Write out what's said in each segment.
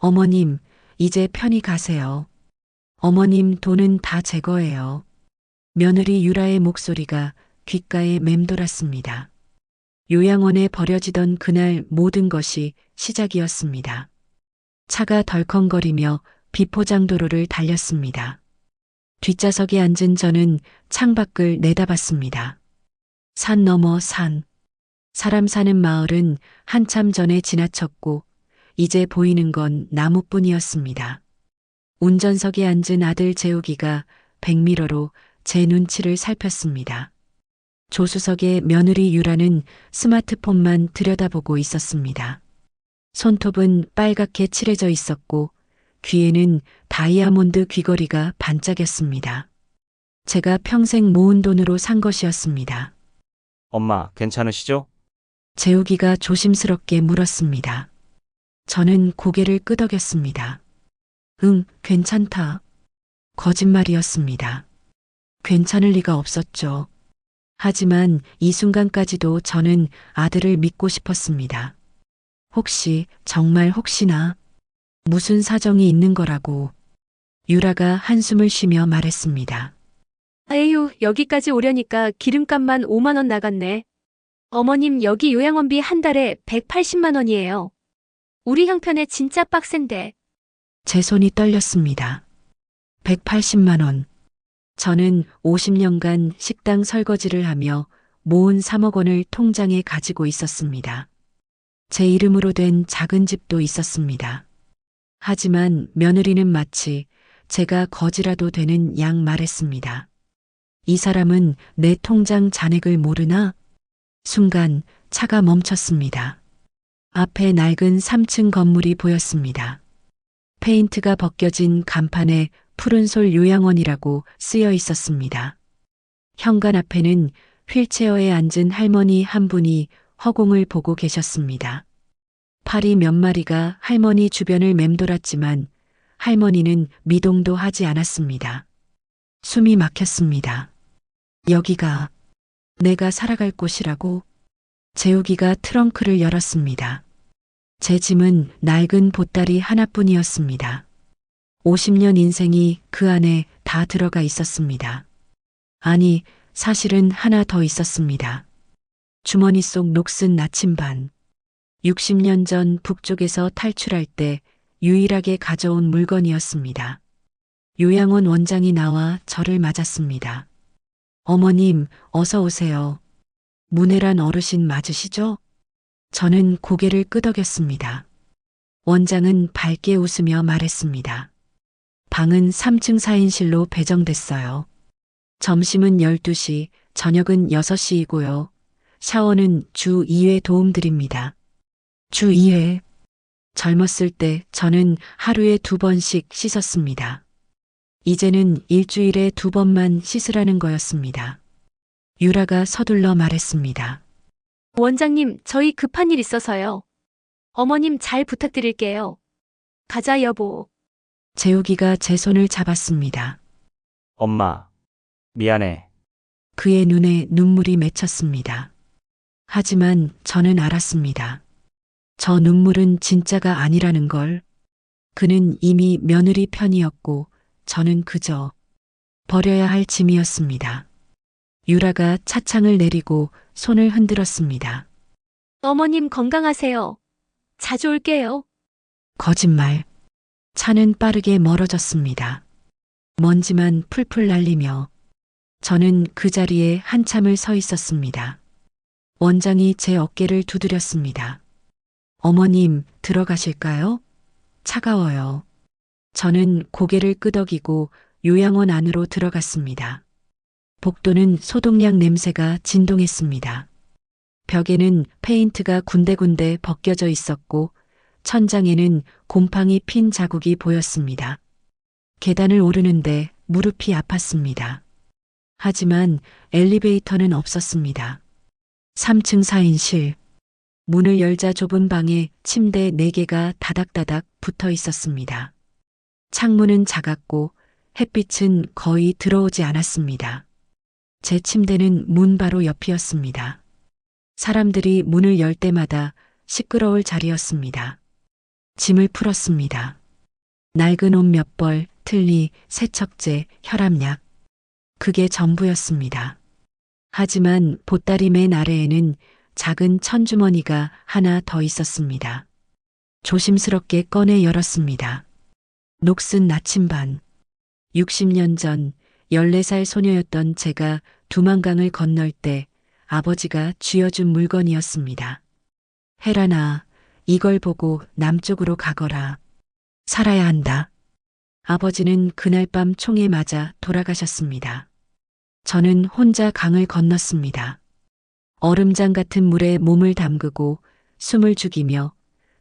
어머님, 이제 편히 가세요. 어머님 돈은 다 제 거예요. 며느리 유라의 목소리가 귓가에 맴돌았습니다. 요양원에 버려지던 그날 모든 것이 시작이었습니다. 차가 덜컹거리며 비포장 도로를 달렸습니다. 뒷좌석에 앉은 저는 창밖을 내다봤습니다. 산 너머 산. 사람 사는 마을은 한참 전에 지나쳤고 이제 보이는 건 나무뿐이었습니다. 운전석에 앉은 아들 재욱이가 백미러로 제 눈치를 살폈습니다. 조수석의 며느리 유라는 스마트폰만 들여다보고 있었습니다. 손톱은 빨갛게 칠해져 있었고 귀에는 다이아몬드 귀걸이가 반짝였습니다. 제가 평생 모은 돈으로 산 것이었습니다. 엄마, 괜찮으시죠? 재욱이가 조심스럽게 물었습니다. 저는 고개를 끄덕였습니다. 응, 괜찮다. 거짓말이었습니다. 괜찮을 리가 없었죠. 하지만 이 순간까지도 저는 아들을 믿고 싶었습니다. 혹시, 정말 혹시나 무슨 사정이 있는 거라고. 유라가 한숨을 쉬며 말했습니다. 에휴, 여기까지 오려니까 기름값만 5만 원 나갔네. 어머님, 여기 요양원비 한 달에 180만 원이에요. 우리 형편에 진짜 빡센데. 제 손이 떨렸습니다. 180만 원. 저는 50년간 식당 설거지를 하며 모은 3억 원을 통장에 가지고 있었습니다. 제 이름으로 된 작은 집도 있었습니다. 하지만 며느리는 마치 제가 거지라도 되는 양 말했습니다. 이 사람은 내 통장 잔액을 모르나? 순간 차가 멈췄습니다. 앞에 낡은 3층 건물이 보였습니다. 페인트가 벗겨진 간판에 푸른솔 요양원이라고 쓰여 있었습니다. 현관 앞에는 휠체어에 앉은 할머니 한 분이 허공을 보고 계셨습니다. 파리 몇 마리가 할머니 주변을 맴돌았지만 할머니는 미동도 하지 않았습니다. 숨이 막혔습니다. 여기가 내가 살아갈 곳이라고? 재욱이가 트렁크를 열었습니다. 제 짐은 낡은 보따리 하나뿐이었습니다. 50년 인생이 그 안에 다 들어가 있었습니다. 아니, 사실은 하나 더 있었습니다. 주머니 속 녹슨 나침반. 60년 전 북쪽에서 탈출할 때 유일하게 가져온 물건이었습니다. 요양원 원장이 나와 저를 맞았습니다. 어머님, 어서 오세요. 문혜란 어르신 맞으시죠? 저는 고개를 끄덕였습니다. 원장은 밝게 웃으며 말했습니다. 방은 3층 4인실로 배정됐어요. 점심은 12시, 저녁은 6시이고요. 샤워는 주 2회 도움드립니다. 주 2회. 젊었을 때 저는 하루에 2번씩 씻었습니다. 이제는 일주일에 2번만 씻으라는 거였습니다. 유라가 서둘러 말했습니다. 원장님, 저희 급한 일 있어서요. 어머님 잘 부탁드릴게요. 가자, 여보. 재욱이가 제 손을 잡았습니다. 엄마, 미안해. 그의 눈에 눈물이 맺혔습니다. 하지만 저는 알았습니다. 저 눈물은 진짜가 아니라는 걸. 그는 이미 며느리 편이었고 저는 그저 버려야 할 짐이었습니다. 유라가 차창을 내리고 손을 흔들었습니다. 어머님 건강하세요. 자주 올게요. 거짓말. 차는 빠르게 멀어졌습니다. 먼지만 풀풀 날리며 저는 그 자리에 한참을 서 있었습니다. 원장이 제 어깨를 두드렸습니다. 어머님, 들어가실까요? 차가워요. 저는 고개를 끄덕이고 요양원 안으로 들어갔습니다. 복도는 소독약 냄새가 진동했습니다. 벽에는 페인트가 군데군데 벗겨져 있었고 천장에는 곰팡이 핀 자국이 보였습니다. 계단을 오르는데 무릎이 아팠습니다. 하지만 엘리베이터는 없었습니다. 3층 4인실. 문을 열자 좁은 방에 침대 4개가 다닥다닥 붙어 있었습니다. 창문은 작았고 햇빛은 거의 들어오지 않았습니다. 제 침대는 문 바로 옆이었습니다. 사람들이 문을 열 때마다 시끄러울 자리였습니다. 짐을 풀었습니다. 낡은 옷 몇 벌, 틀니, 세척제, 혈압약. 그게 전부였습니다. 하지만 보따리 맨 아래에는 작은 천주머니가 하나 더 있었습니다. 조심스럽게 꺼내 열었습니다. 녹슨 나침반. 60년 전 14살 소녀였던 제가 두만강을 건널 때 아버지가 쥐어준 물건이었습니다. 혜란아, 이걸 보고 남쪽으로 가거라. 살아야 한다. 아버지는 그날 밤 총에 맞아 돌아가셨습니다. 저는 혼자 강을 건넜습니다. 얼음장 같은 물에 몸을 담그고 숨을 죽이며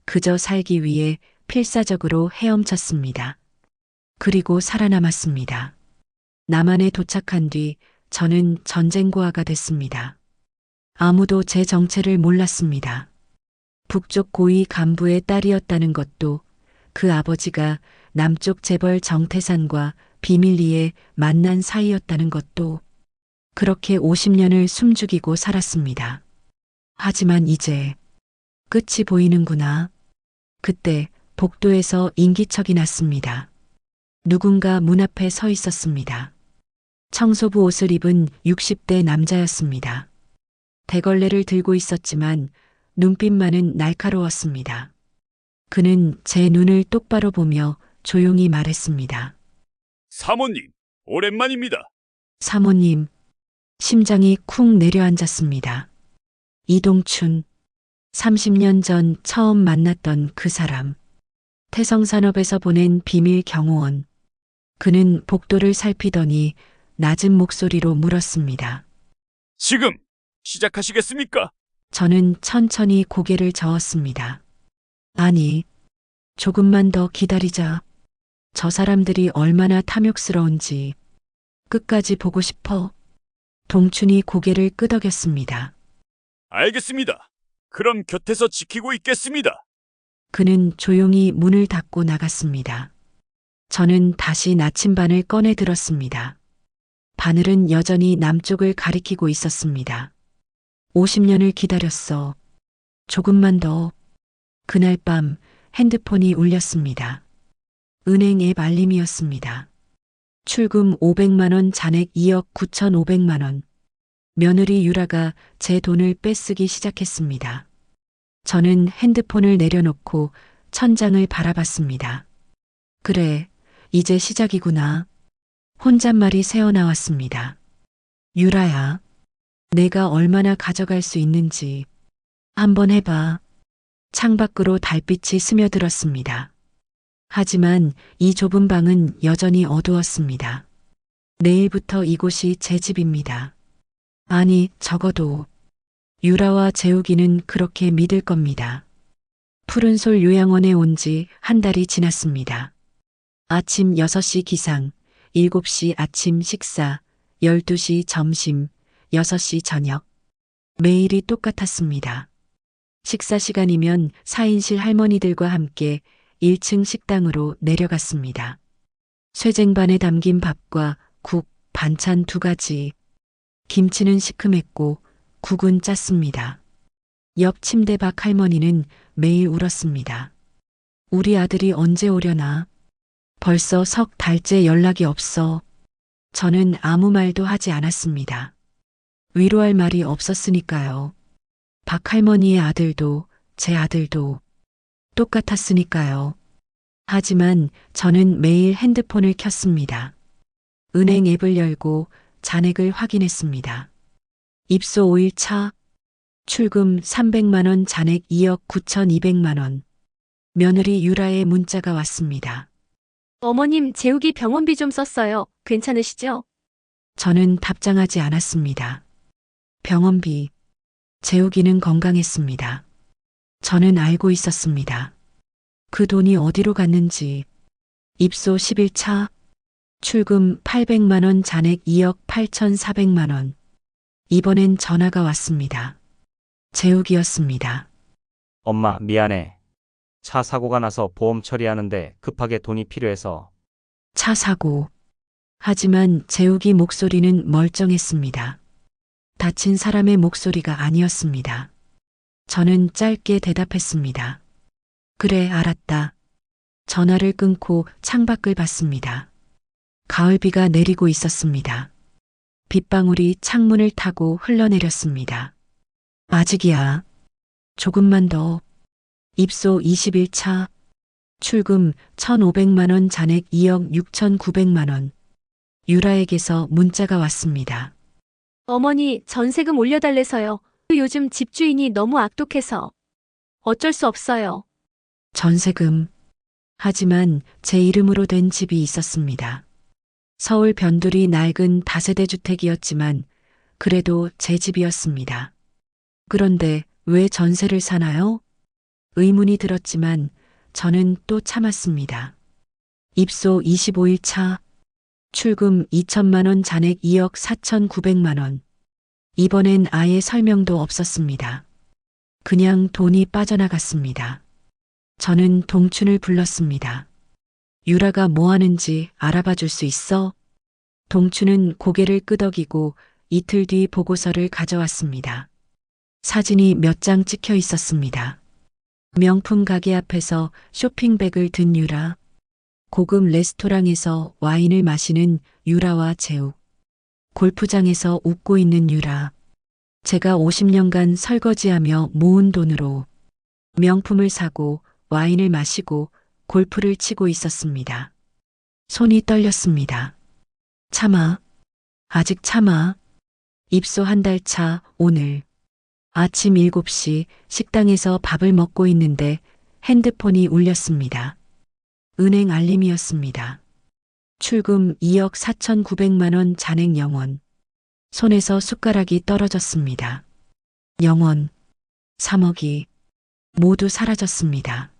그저 살기 위해 필사적으로 헤엄쳤습니다. 그리고 살아남았습니다. 남한에 도착한 뒤 저는 전쟁고아가 됐습니다. 아무도 제 정체를 몰랐습니다. 북쪽 고위 간부의 딸이었다는 것도, 그 아버지가 남쪽 재벌 정태산과 비밀리에 만난 사이였다는 것도, 그렇게 50년을 숨죽이고 살았습니다. 하지만 이제 끝이 보이는구나. 그때 복도에서 인기척이 났습니다. 누군가 문 앞에 서 있었습니다. 청소부 옷을 입은 60대 남자였습니다. 대걸레를 들고 있었지만 눈빛만은 날카로웠습니다. 그는 제 눈을 똑바로 보며 조용히 말했습니다. 사모님, 오랜만입니다. 사모님, 심장이 쿵 내려앉았습니다. 이동춘, 30년 전 처음 만났던 그 사람. 태성산업에서 보낸 비밀 경호원. 그는 복도를 살피더니 낮은 목소리로 물었습니다. 지금 시작하시겠습니까? 저는 천천히 고개를 저었습니다. 아니, 조금만 더 기다리자. 저 사람들이 얼마나 탐욕스러운지 끝까지 보고 싶어. 동춘이 고개를 끄덕였습니다. 알겠습니다. 그럼 곁에서 지키고 있겠습니다. 그는 조용히 문을 닫고 나갔습니다. 저는 다시 나침반을 꺼내 들었습니다. 바늘은 여전히 남쪽을 가리키고 있었습니다. 50년을 기다렸어. 조금만 더. 그날 밤 핸드폰이 울렸습니다. 은행 앱 알림이었습니다. 출금 500만 원, 잔액 2억 9,500만 원. 며느리 유라가 제 돈을 뺏쓰기 시작했습니다. 저는 핸드폰을 내려놓고 천장을 바라봤습니다. 그래, 이제 시작이구나. 혼잣말이 새어나왔습니다. 유라야, 내가 얼마나 가져갈 수 있는지 한번 해봐. 창밖으로 달빛이 스며들었습니다. 하지만 이 좁은 방은 여전히 어두웠습니다. 내일부터 이곳이 제 집입니다. 아니, 적어도 유라와 재욱이는 그렇게 믿을 겁니다. 푸른솔 요양원에 온 지 한 달이 지났습니다. 아침 6시 기상, 7시 아침 식사, 12시 점심, 6시 저녁. 매일이 똑같았습니다. 식사 시간이면 4인실 할머니들과 함께 1층 식당으로 내려갔습니다. 쇠쟁반에 담긴 밥과 국, 반찬 2가지. 김치는 시큼했고 국은 짰습니다. 옆 침대 박 할머니는 매일 울었습니다. 우리 아들이 언제 오려나? 벌써 석 달째 연락이 없어. 저는 아무 말도 하지 않았습니다. 위로할 말이 없었으니까요. 박 할머니의 아들도 제 아들도 똑같았으니까요. 하지만 저는 매일 핸드폰을 켰습니다. 은행 앱을 열고 잔액을 확인했습니다. 입소 5일차, 출금 300만 원, 잔액 2억 9,200만 원. 며느리 유라의 문자가 왔습니다. 어머님, 재욱이 병원비 좀 썼어요. 괜찮으시죠? 저는 답장하지 않았습니다. 병원비. 재욱이는 건강했습니다. 저는 알고 있었습니다. 그 돈이 어디로 갔는지. 입소 10일차, 출금 800만 원, 잔액 2억 8,400만 원. 이번엔 전화가 왔습니다. 재욱이었습니다. 엄마, 미안해. 차 사고가 나서 보험 처리하는데 급하게 돈이 필요해서. 차 사고. 하지만 재욱이 목소리는 멀쩡했습니다. 다친 사람의 목소리가 아니었습니다. 저는 짧게 대답했습니다. 그래, 알았다. 전화를 끊고 창밖을 봤습니다. 가을비가 내리고 있었습니다. 빗방울이 창문을 타고 흘러내렸습니다. 아직이야. 조금만 더. 입소 21차. 출금 1,500만 원, 잔액 2억 6,900만 원. 유라에게서 문자가 왔습니다. 어머니, 전세금 올려달래서요. 요즘 집주인이 너무 악독해서. 어쩔 수 없어요. 전세금. 하지만 제 이름으로 된 집이 있었습니다. 서울 변두리 낡은 다세대 주택이었지만 그래도 제 집이었습니다. 그런데 왜 전세를 사나요? 의문이 들었지만 저는 또 참았습니다. 입소 25일차. 출금 2천만 원, 잔액 2억 4,900만 원. 이번엔 아예 설명도 없었습니다. 그냥 돈이 빠져나갔습니다. 저는 동춘을 불렀습니다. 유라가 뭐 하는지 알아봐 줄 수 있어? 동춘은 고개를 끄덕이고 이틀 뒤 보고서를 가져왔습니다. 사진이 몇 장 찍혀 있었습니다. 명품 가게 앞에서 쇼핑백을 든 유라. 고급 레스토랑에서 와인을 마시는 유라와 재욱. 골프장에서 웃고 있는 유라. 제가 50년간 설거지하며 모은 돈으로 명품을 사고 와인을 마시고 골프를 치고 있었습니다. 손이 떨렸습니다. 참아. 아직 참아. 입소 한 달 차 오늘. 아침 7시 식당에서 밥을 먹고 있는데 핸드폰이 울렸습니다. 은행 알림이었습니다. 출금 2억 4,900만 원, 잔액 0원. 손에서 숟가락이 떨어졌습니다. 0원, 3억이 모두 사라졌습니다.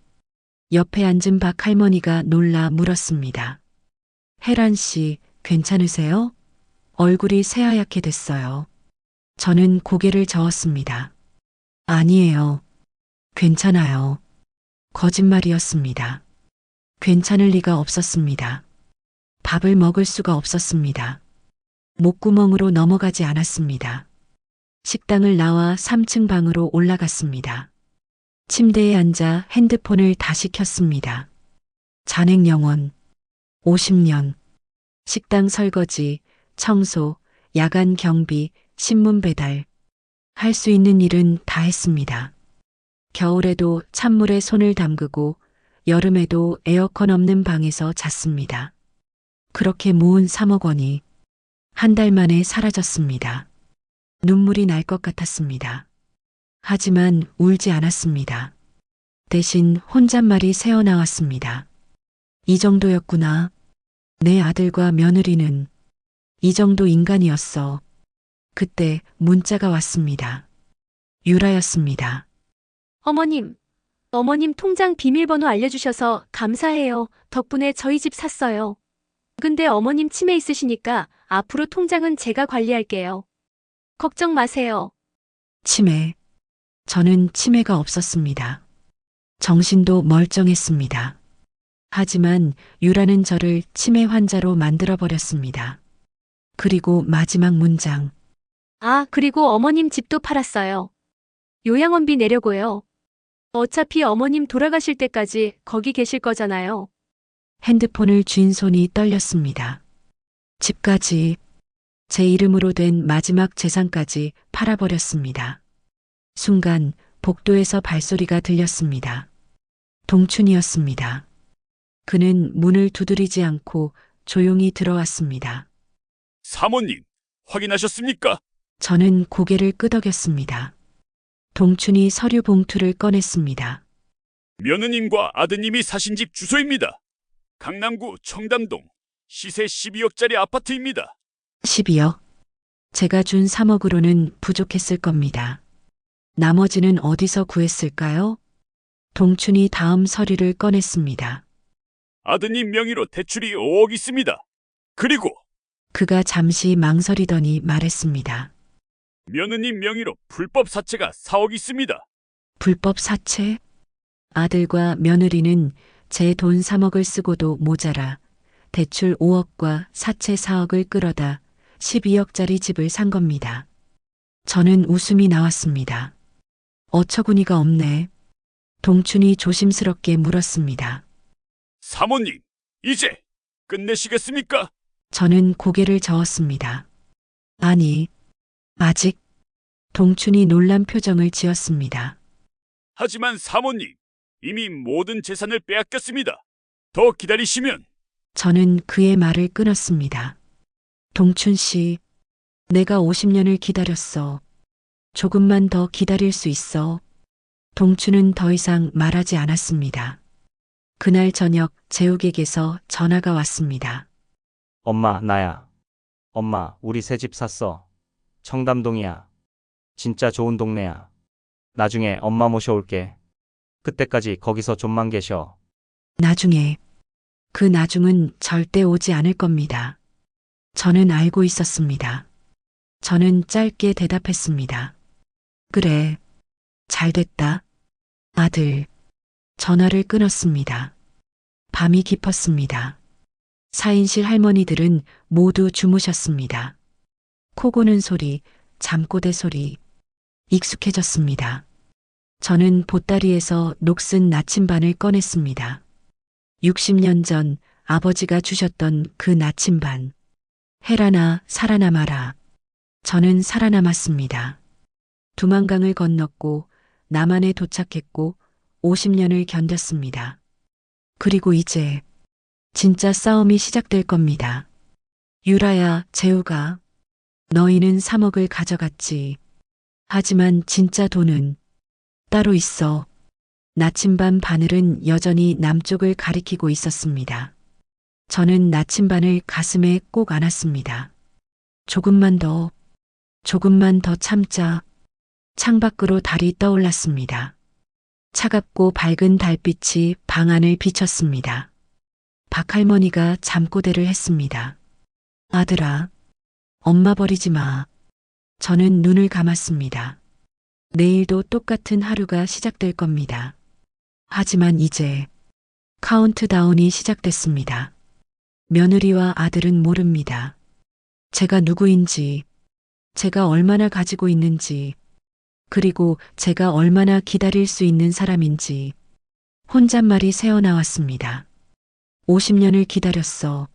옆에 앉은 박 할머니가 놀라 물었습니다. 혜란 씨, 괜찮으세요? 얼굴이 새하얗게 됐어요. 저는 고개를 저었습니다. 아니에요. 괜찮아요. 거짓말이었습니다. 괜찮을 리가 없었습니다. 밥을 먹을 수가 없었습니다. 목구멍으로 넘어가지 않았습니다. 식당을 나와 3층 방으로 올라갔습니다. 침대에 앉아 핸드폰을 다시 켰습니다. 잔액 0원, 50년, 식당 설거지, 청소, 야간 경비, 신문 배달. 할 수 있는 일은 다 했습니다. 겨울에도 찬물에 손을 담그고 여름에도 에어컨 없는 방에서 잤습니다. 그렇게 모은 3억 원이 한 달 만에 사라졌습니다. 눈물이 날 것 같았습니다. 하지만 울지 않았습니다. 대신 혼잣말이 새어나왔습니다. 이 정도였구나. 내 아들과 며느리는 이 정도 인간이었어. 그때 문자가 왔습니다. 유라였습니다. 어머님 통장 비밀번호 알려주셔서 감사해요. 덕분에 저희 집 샀어요. 근데 어머님 치매 있으시니까 앞으로 통장은 제가 관리할게요. 걱정 마세요. 치매. 저는 치매가 없었습니다. 정신도 멀쩡했습니다. 하지만 유라는 저를 치매 환자로 만들어버렸습니다. 그리고 마지막 문장. 아, 그리고 어머님 집도 팔았어요. 요양원비 내려고요. 어차피 어머님 돌아가실 때까지 거기 계실 거잖아요. 핸드폰을 쥔 손이 떨렸습니다. 집까지, 제 이름으로 된 마지막 재산까지 팔아버렸습니다. 순간 복도에서 발소리가 들렸습니다. 동춘이었습니다. 그는 문을 두드리지 않고 조용히 들어왔습니다. 사모님, 확인하셨습니까? 저는 고개를 끄덕였습니다. 동춘이 서류 봉투를 꺼냈습니다. 며느님과 아드님이 사신 집 주소입니다. 강남구 청담동 시세 12억짜리 아파트입니다. 12억. 제가 준 3억으로는 부족했을 겁니다. 나머지는 어디서 구했을까요? 동춘이 다음 서류를 꺼냈습니다. 아드님 명의로 대출이 5억 있습니다. 그리고 그가 잠시 망설이더니 말했습니다. 며느님 명의로 불법 사채가 4억 있습니다. 불법 사채? 아들과 며느리는 제 돈 3억을 쓰고도 모자라 대출 5억과 사채 4억을 끌어다 12억짜리 집을 산 겁니다. 저는 웃음이 나왔습니다. 어처구니가 없네. 동춘이 조심스럽게 물었습니다. 사모님, 이제 끝내시겠습니까? 저는 고개를 저었습니다. 아니, 아직. 동춘이 놀란 표정을 지었습니다. 하지만 사모님, 이미 모든 재산을 빼앗겼습니다. 더 기다리시면 저는 그의 말을 끊었습니다. 동춘 씨, 내가 50년을 기다렸어. 조금만 더 기다릴 수 있어. 동춘은 더 이상 말하지 않았습니다. 그날 저녁 재욱에게서 전화가 왔습니다. 엄마, 나야. 엄마, 우리 새 집 샀어. 청담동이야. 진짜 좋은 동네야. 나중에 엄마 모셔올게. 그때까지 거기서 좀만 계셔. 나중에. 그 나중은 절대 오지 않을 겁니다. 저는 알고 있었습니다. 저는 짧게 대답했습니다. 그래. 잘 됐다. 아들. 전화를 끊었습니다. 밤이 깊었습니다. 4인실 할머니들은 모두 주무셨습니다. 코 고는 소리, 잠꼬대 소리. 익숙해졌습니다. 저는 보따리에서 녹슨 나침반을 꺼냈습니다. 60년 전 아버지가 주셨던 그 나침반. 해라나 살아남아라. 저는 살아남았습니다. 두만강을 건넜고 남한에 도착했고 50년을 견뎠습니다. 그리고 이제 진짜 싸움이 시작될 겁니다. 유라야, 재우가. 너희는 3억을 가져갔지. 하지만 진짜 돈은 따로 있어. 나침반 바늘은 여전히 남쪽을 가리키고 있었습니다. 저는 나침반을 가슴에 꼭 안았습니다. 조금만 더 참자. 창밖으로 달이 떠올랐습니다. 차갑고 밝은 달빛이 방 안을 비쳤습니다. 박할머니가 잠꼬대를 했습니다. 아들아, 엄마 버리지 마. 저는 눈을 감았습니다. 내일도 똑같은 하루가 시작될 겁니다. 하지만 이제 카운트다운이 시작됐습니다. 며느리와 아들은 모릅니다. 제가 누구인지, 제가 얼마나 가지고 있는지, 그리고 제가 얼마나 기다릴 수 있는 사람인지. 혼잣말이 새어나왔습니다. 50년을 기다렸어.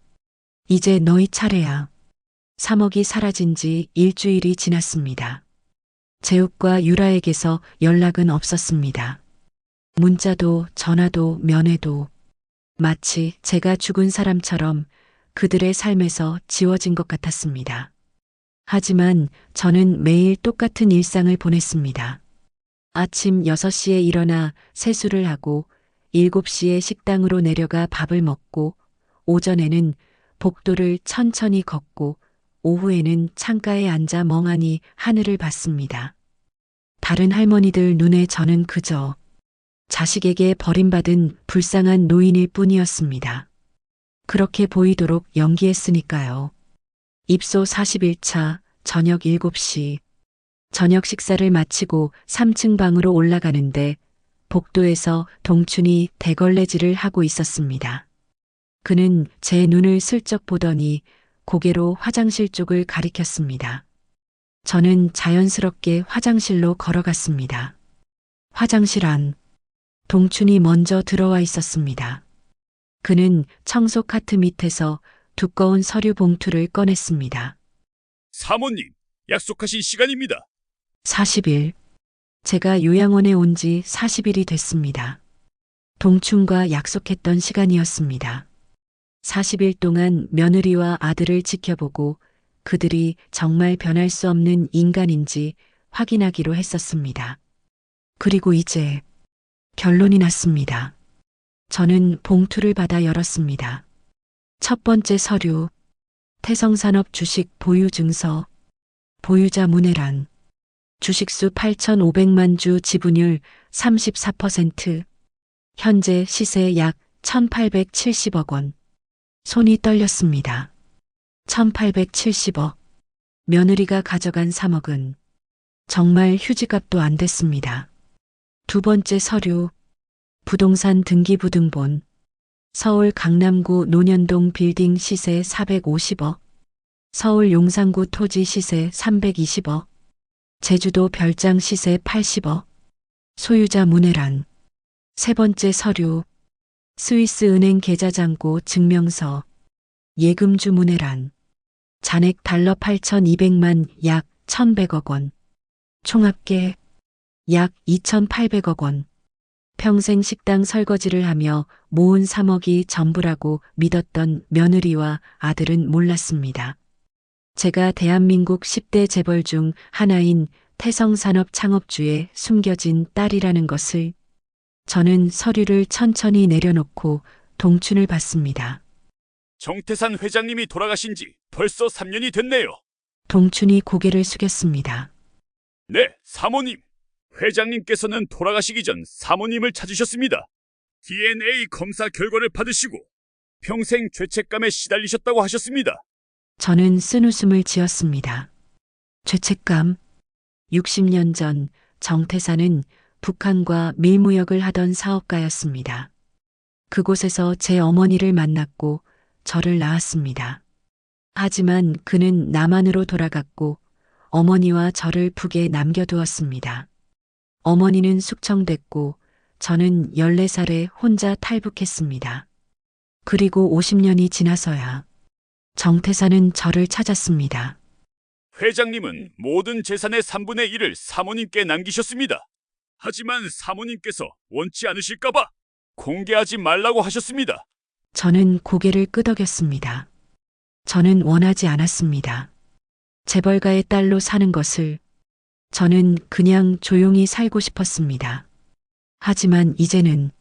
이제 너희 차례야. 3억이 사라진 지 일주일이 지났습니다. 재욱과 유라에게서 연락은 없었습니다. 문자도 전화도 면회도 마치 제가 죽은 사람처럼 그들의 삶에서 지워진 것 같았습니다. 하지만 저는 매일 똑같은 일상을 보냈습니다. 아침 6시에 일어나 세수를 하고 7시에 식당으로 내려가 밥을 먹고 오전에는 복도를 천천히 걷고 오후에는 창가에 앉아 멍하니 하늘을 봤습니다. 다른 할머니들 눈에 저는 그저 자식에게 버림받은 불쌍한 노인일 뿐이었습니다. 그렇게 보이도록 연기했으니까요. 입소 41차 저녁 7시. 저녁 식사를 마치고 3층 방으로 올라가는데 복도에서 동춘이 대걸레질을 하고 있었습니다. 그는 제 눈을 슬쩍 보더니 고개로 화장실 쪽을 가리켰습니다. 저는 자연스럽게 화장실로 걸어갔습니다. 화장실 안. 동춘이 먼저 들어와 있었습니다. 그는 청소 카트 밑에서 두꺼운 서류 봉투를 꺼냈습니다. 사모님, 약속하신 시간입니다. 40일. 제가 요양원에 온 지 40일이 됐습니다. 동춘과 약속했던 시간이었습니다. 40일 동안 며느리와 아들을 지켜보고 그들이 정말 변할 수 없는 인간인지 확인하기로 했었습니다. 그리고 이제 결론이 났습니다. 저는 봉투를 받아 열었습니다. 첫 번째 서류, 태성산업 주식 보유 증서, 보유자 문해란, 주식수 8,500만 주 지분율 34%, 현재 시세 약 1,870억 원. 손이 떨렸습니다. 1,870억. 며느리가 가져간 3억은 정말 휴지값도 안 됐습니다. 두 번째 서류, 부동산 등기부등본, 서울 강남구 논현동 빌딩 시세 450억, 서울 용산구 토지 시세 320억, 제주도 별장 시세 80억, 소유자 문해란, 세 번째 서류, 스위스 은행 계좌잔고 증명서, 예금주 문해란, 잔액 달러 8,200만 약 1,100억 원, 총합계 약 2,800억 원, 평생 식당 설거지를 하며 모은 3억이 전부라고 믿었던 며느리와 아들은 몰랐습니다. 제가 대한민국 10대 재벌 중 하나인 태성산업 창업주의 숨겨진 딸이라는 것을. 저는 서류를 천천히 내려놓고 동춘을 봤습니다. 정태산 회장님이 돌아가신 지 벌써 3년이 됐네요. 동춘이 고개를 숙였습니다. 네, 사모님. 회장님께서는 돌아가시기 전 사모님을 찾으셨습니다. DNA 검사 결과를 받으시고 평생 죄책감에 시달리셨다고 하셨습니다. 저는 쓴웃음을 지었습니다. 죄책감. 60년 전 정태산은 북한과 밀무역을 하던 사업가였습니다. 그곳에서 제 어머니를 만났고 저를 낳았습니다. 하지만 그는 남한으로 돌아갔고 어머니와 저를 북에 남겨두었습니다. 어머니는 숙청됐고 저는 14살에 혼자 탈북했습니다. 그리고 50년이 지나서야 정태산은 저를 찾았습니다. 회장님은 모든 재산의 3분의 1을 사모님께 남기셨습니다. 하지만 사모님께서 원치 않으실까봐 공개하지 말라고 하셨습니다. 저는 고개를 끄덕였습니다. 저는 원하지 않았습니다. 재벌가의 딸로 사는 것을. 저는 그냥 조용히 살고 싶었습니다. 하지만 이제는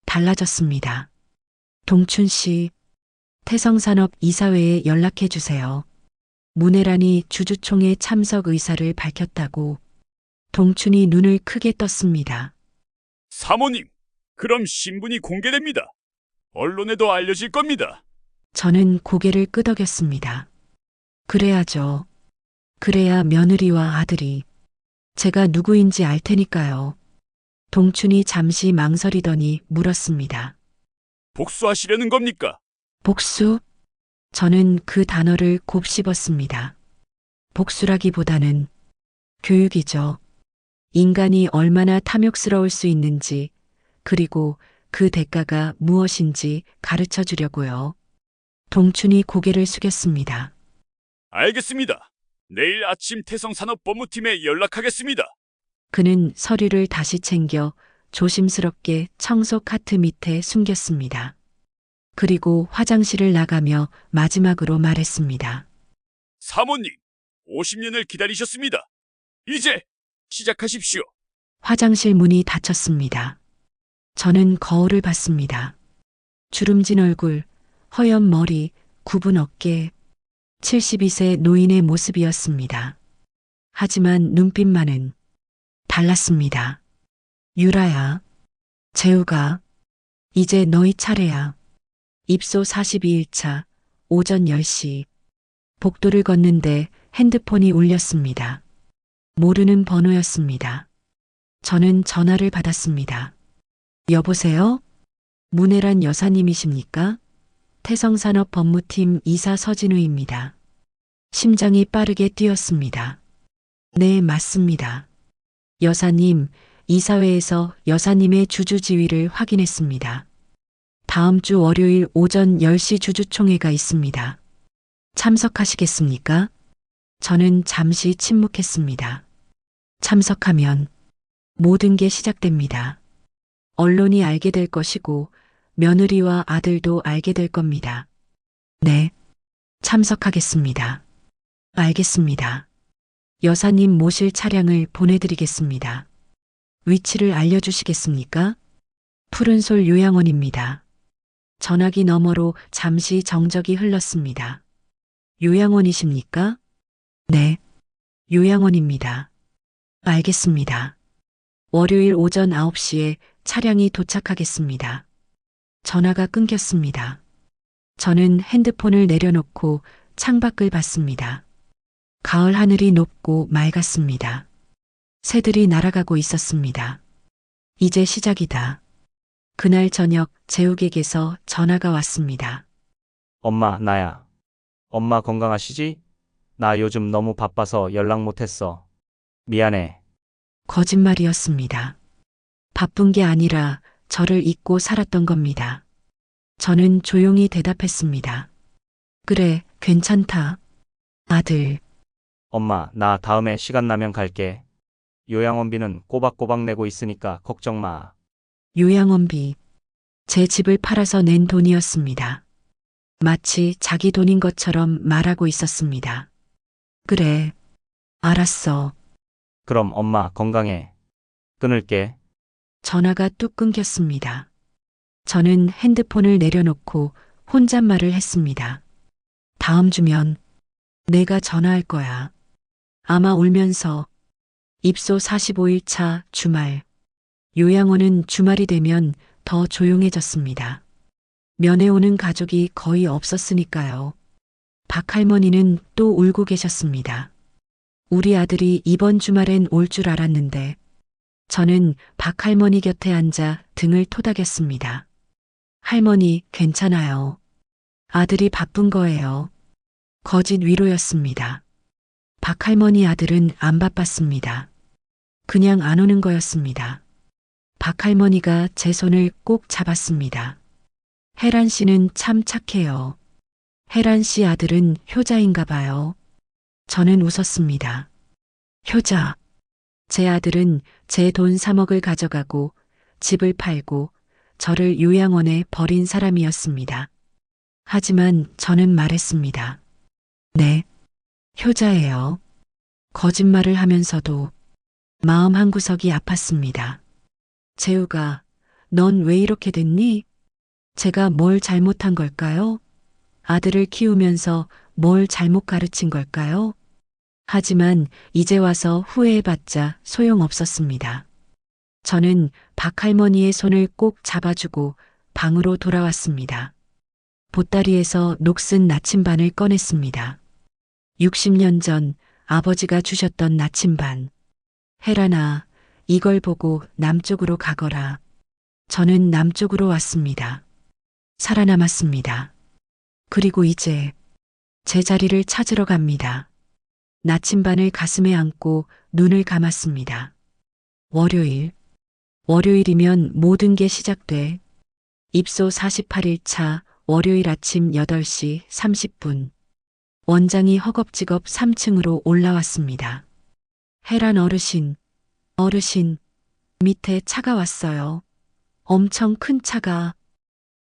달라졌습니다. 동춘 씨, 태성산업 이사회에 연락해 주세요. 문혜란이 주주총회 참석 의사를 밝혔다고. 동춘이 눈을 크게 떴습니다. 사모님, 그럼 신분이 공개됩니다. 언론에도 알려질 겁니다. 저는 고개를 끄덕였습니다. 그래야죠. 그래야 며느리와 아들이 제가 누구인지 알 테니까요. 동춘이 잠시 망설이더니 물었습니다. 복수하시려는 겁니까? 복수? 저는 그 단어를 곱씹었습니다. 복수라기보다는 교육이죠. 인간이 얼마나 탐욕스러울 수 있는지, 그리고 그 대가가 무엇인지 가르쳐 주려고요. 동춘이 고개를 숙였습니다. 알겠습니다. 내일 아침 태성산업법무팀에 연락하겠습니다. 그는 서류를 다시 챙겨 조심스럽게 청소 카트 밑에 숨겼습니다. 그리고 화장실을 나가며 마지막으로 말했습니다. 사모님, 50년을 기다리셨습니다. 이제 시작하십시오. 화장실 문이 닫혔습니다. 저는 거울을 봤습니다. 주름진 얼굴, 허연 머리, 굽은 어깨, 72세 노인의 모습이었습니다. 하지만 눈빛만은 달랐습니다. 유라야, 재우가, 이제 너희 차례야. 입소 42일차, 오전 10시. 복도를 걷는데 핸드폰이 울렸습니다. 모르는 번호였습니다. 저는 전화를 받았습니다. 여보세요? 문혜란 여사님이십니까? 태성산업법무팀 이사 서진우입니다. 심장이 빠르게 뛰었습니다. 네, 맞습니다. 여사님, 이사회에서 여사님의 주주 지위를 확인했습니다. 다음 주 월요일 오전 10시 주주총회가 있습니다. 참석하시겠습니까? 저는 잠시 침묵했습니다. 참석하면 모든 게 시작됩니다. 언론이 알게 될 것이고 며느리와 아들도 알게 될 겁니다. 네, 참석하겠습니다. 알겠습니다. 여사님 모실 차량을 보내드리겠습니다. 위치를 알려주시겠습니까? 푸른솔 요양원입니다. 전화기 너머로 잠시 정적이 흘렀습니다. 요양원이십니까? 네, 요양원입니다. 알겠습니다. 월요일 오전 9시에 차량이 도착하겠습니다. 전화가 끊겼습니다. 저는 핸드폰을 내려놓고 창밖을 봤습니다. 가을 하늘이 높고 맑았습니다. 새들이 날아가고 있었습니다. 이제 시작이다. 그날 저녁 재욱에게서 전화가 왔습니다. 엄마, 나야. 엄마 건강하시지? 나 요즘 너무 바빠서 연락 못했어. 미안해. 거짓말이었습니다. 바쁜 게 아니라 저를 잊고 살았던 겁니다. 저는 조용히 대답했습니다. 그래, 괜찮다. 아들, 엄마, 나 다음에 시간 나면 갈게. 요양원비는 꼬박꼬박 내고 있으니까 걱정 마. 요양원비. 제 집을 팔아서 낸 돈이었습니다. 마치 자기 돈인 것처럼 말하고 있었습니다. 그래, 알았어. 그럼 엄마 건강해. 끊을게. 전화가 뚝 끊겼습니다. 저는 핸드폰을 내려놓고 혼잣말을 했습니다. 다음 주면 내가 전화할 거야. 아마 울면서 입소 45일 차 주말. 요양원은 주말이 되면 더 조용해졌습니다. 면회 오는 가족이 거의 없었으니까요. 박할머니는 또 울고 계셨습니다. 우리 아들이 이번 주말엔 올 줄 알았는데 저는 박할머니 곁에 앉아 등을 토닥였습니다. 할머니, 괜찮아요. 아들이 바쁜 거예요. 거짓 위로였습니다. 박할머니 아들은 안 바빴습니다. 그냥 안 오는 거였습니다. 박할머니가 제 손을 꼭 잡았습니다. 혜란 씨는 참 착해요. 혜란 씨 아들은 효자인가 봐요. 저는 웃었습니다. 효자. 제 아들은 제 돈 3억을 가져가고 집을 팔고 저를 요양원에 버린 사람이었습니다. 하지만 저는 말했습니다. 네, 효자예요. 거짓말을 하면서도 마음 한구석이 아팠습니다. 재우가, 넌 왜 이렇게 됐니? 제가 뭘 잘못한 걸까요? 아들을 키우면서 뭘 잘못 가르친 걸까요? 하지만 이제 와서 후회해봤자 소용없었습니다. 저는 박할머니의 손을 꼭 잡아주고 방으로 돌아왔습니다. 보따리에서 녹슨 나침반을 꺼냈습니다. 60년 전 아버지가 주셨던 나침반. 혜란아, 이걸 보고 남쪽으로 가거라. 저는 남쪽으로 왔습니다. 살아남았습니다. 그리고 이제 제 자리를 찾으러 갑니다. 나침반을 가슴에 안고 눈을 감았습니다. 월요일. 월요일이면 모든 게 시작돼. 입소 48일 차 월요일 아침 8시 30분. 원장이 허겁지겁 3층으로 올라왔습니다. 혜란 어르신, 밑에 차가 왔어요. 엄청 큰 차가.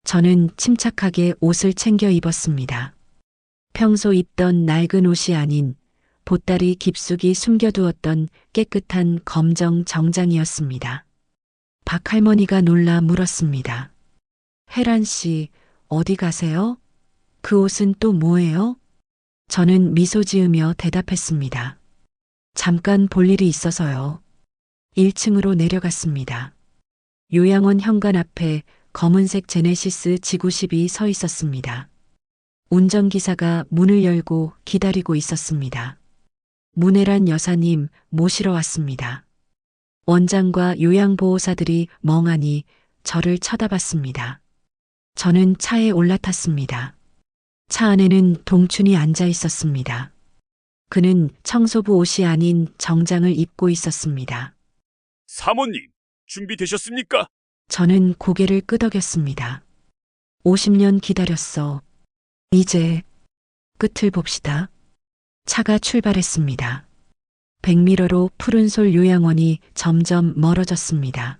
저는 침착하게 옷을 챙겨 입었습니다. 평소 입던 낡은 옷이 아닌 보따리 깊숙이 숨겨두었던 깨끗한 검정 정장이었습니다. 박할머니가 놀라 물었습니다. 혜란 씨, 어디 가세요? 그 옷은 또 뭐예요? 저는 미소 지으며 대답했습니다. 잠깐 볼 일이 있어서요. 1층으로 내려갔습니다. 요양원 현관 앞에 검은색 제네시스 지구십이 서 있었습니다. 운전기사가 문을 열고 기다리고 있었습니다. 문혜란 여사님 모시러 왔습니다. 원장과 요양보호사들이 멍하니 저를 쳐다봤습니다. 저는 차에 올라탔습니다. 차 안에는 동춘이 앉아 있었습니다. 그는 청소부 옷이 아닌 정장을 입고 있었습니다. 사모님, 준비되셨습니까? 저는 고개를 끄덕였습니다. 50년 기다렸어. 이제 끝을 봅시다. 차가 출발했습니다. 백미러로 푸른솔 요양원이 점점 멀어졌습니다.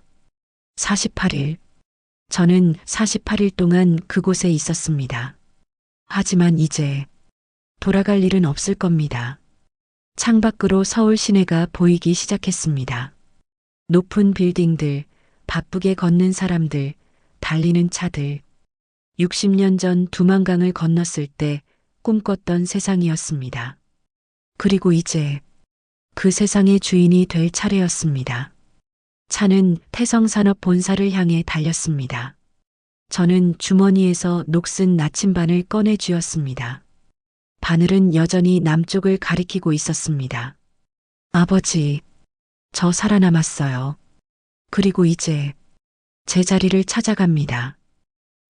48일. 저는 48일 동안 그곳에 있었습니다. 하지만 이제 돌아갈 일은 없을 겁니다. 창밖으로 서울 시내가 보이기 시작했습니다. 높은 빌딩들, 바쁘게 걷는 사람들, 달리는 차들. 60년 전 두만강을 건넜을 때 꿈꿨던 세상이었습니다. 그리고 이제 그 세상의 주인이 될 차례였습니다. 차는 태성산업 본사를 향해 달렸습니다. 저는 주머니에서 녹슨 나침반을 꺼내 쥐었습니다. 바늘은 여전히 남쪽을 가리키고 있었습니다. 아버지, 저 살아남았어요. 그리고 이제 제 자리를 찾아갑니다.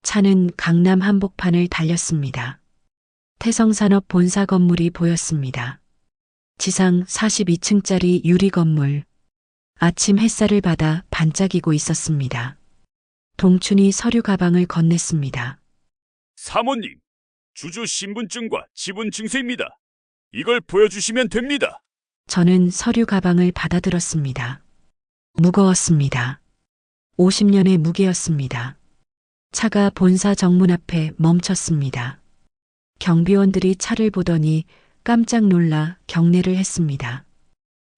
차는 강남 한복판을 달렸습니다. 태성산업 본사 건물이 보였습니다. 지상 42층짜리 유리 건물. 아침 햇살을 받아 반짝이고 있었습니다. 동춘이 서류 가방을 건넸습니다. 사모님, 주주 신분증과 지분 증서입니다. 이걸 보여주시면 됩니다. 저는 서류 가방을 받아들었습니다. 무거웠습니다. 50년의 무게였습니다. 차가 본사 정문 앞에 멈췄습니다. 경비원들이 차를 보더니 깜짝 놀라 경례를 했습니다.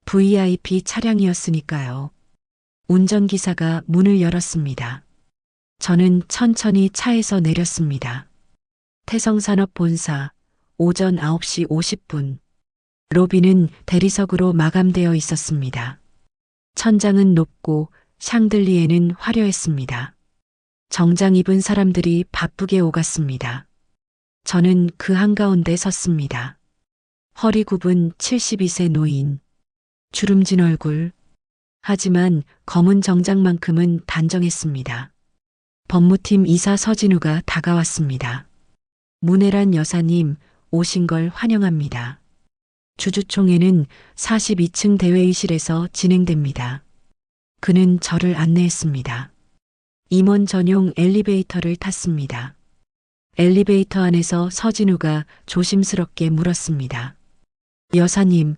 VIP 차량이었으니까요. 운전기사가 문을 열었습니다. 저는 천천히 차에서 내렸습니다. 태성산업본사 오전 9시 50분. 로비는 대리석으로 마감되어 있었습니다. 천장은 높고 샹들리에는 화려했습니다. 정장 입은 사람들이 바쁘게 오갔습니다. 저는 그 한가운데 섰습니다. 허리 굽은 72세 노인. 주름진 얼굴. 하지만 검은 정장만큼은 단정했습니다. 법무팀 이사 서진우가 다가왔습니다. 문혜란 여사님 오신 걸 환영합니다. 주주총회는 42층 대회의실에서 진행됩니다. 그는 저를 안내했습니다. 임원 전용 엘리베이터를 탔습니다. 엘리베이터 안에서 서진우가 조심스럽게 물었습니다. 여사님,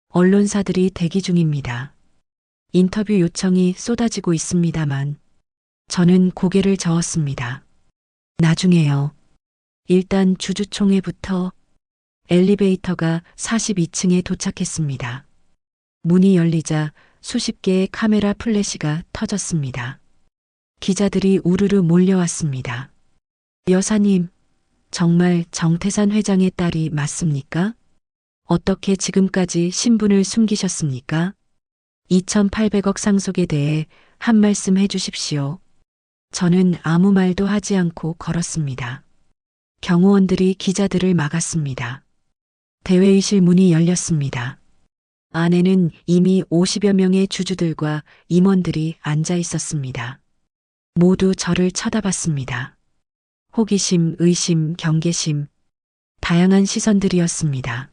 언론사들이 대기 중입니다. 인터뷰 요청이 쏟아지고 있습니다만 저는 고개를 저었습니다. 나중에요. 일단 주주총회부터. 엘리베이터가 42층에 도착했습니다. 문이 열리자 수십 개의 카메라 플래시가 터졌습니다. 기자들이 우르르 몰려왔습니다. 여사님, 정말 정태산 회장의 딸이 맞습니까? 어떻게 지금까지 신분을 숨기셨습니까? 2,800억 상속에 대해 한 말씀 해주십시오. 저는 아무 말도 하지 않고 걸었습니다. 경호원들이 기자들을 막았습니다. 대회의실 문이 열렸습니다. 안에는 이미 50여 명의 주주들과 임원들이 앉아 있었습니다. 모두 저를 쳐다봤습니다. 호기심, 의심, 경계심, 다양한 시선들이었습니다.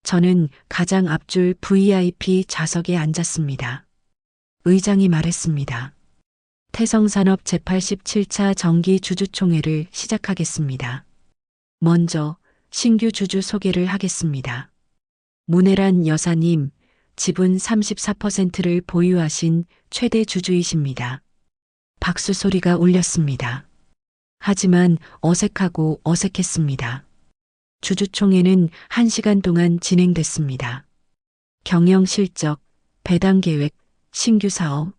저는 가장 앞줄 VIP 좌석에 앉았습니다. 의장이 말했습니다. 태성산업 제87차 정기 주주총회를 시작하겠습니다. 먼저 신규 주주 소개를 하겠습니다. 문혜란 여사님, 지분 34%를 보유하신 최대 주주이십니다. 박수 소리가 울렸습니다. 하지만 어색하고 어색했습니다. 주주총회는 1시간 동안 진행됐습니다. 경영 실적, 배당 계획, 신규 사업.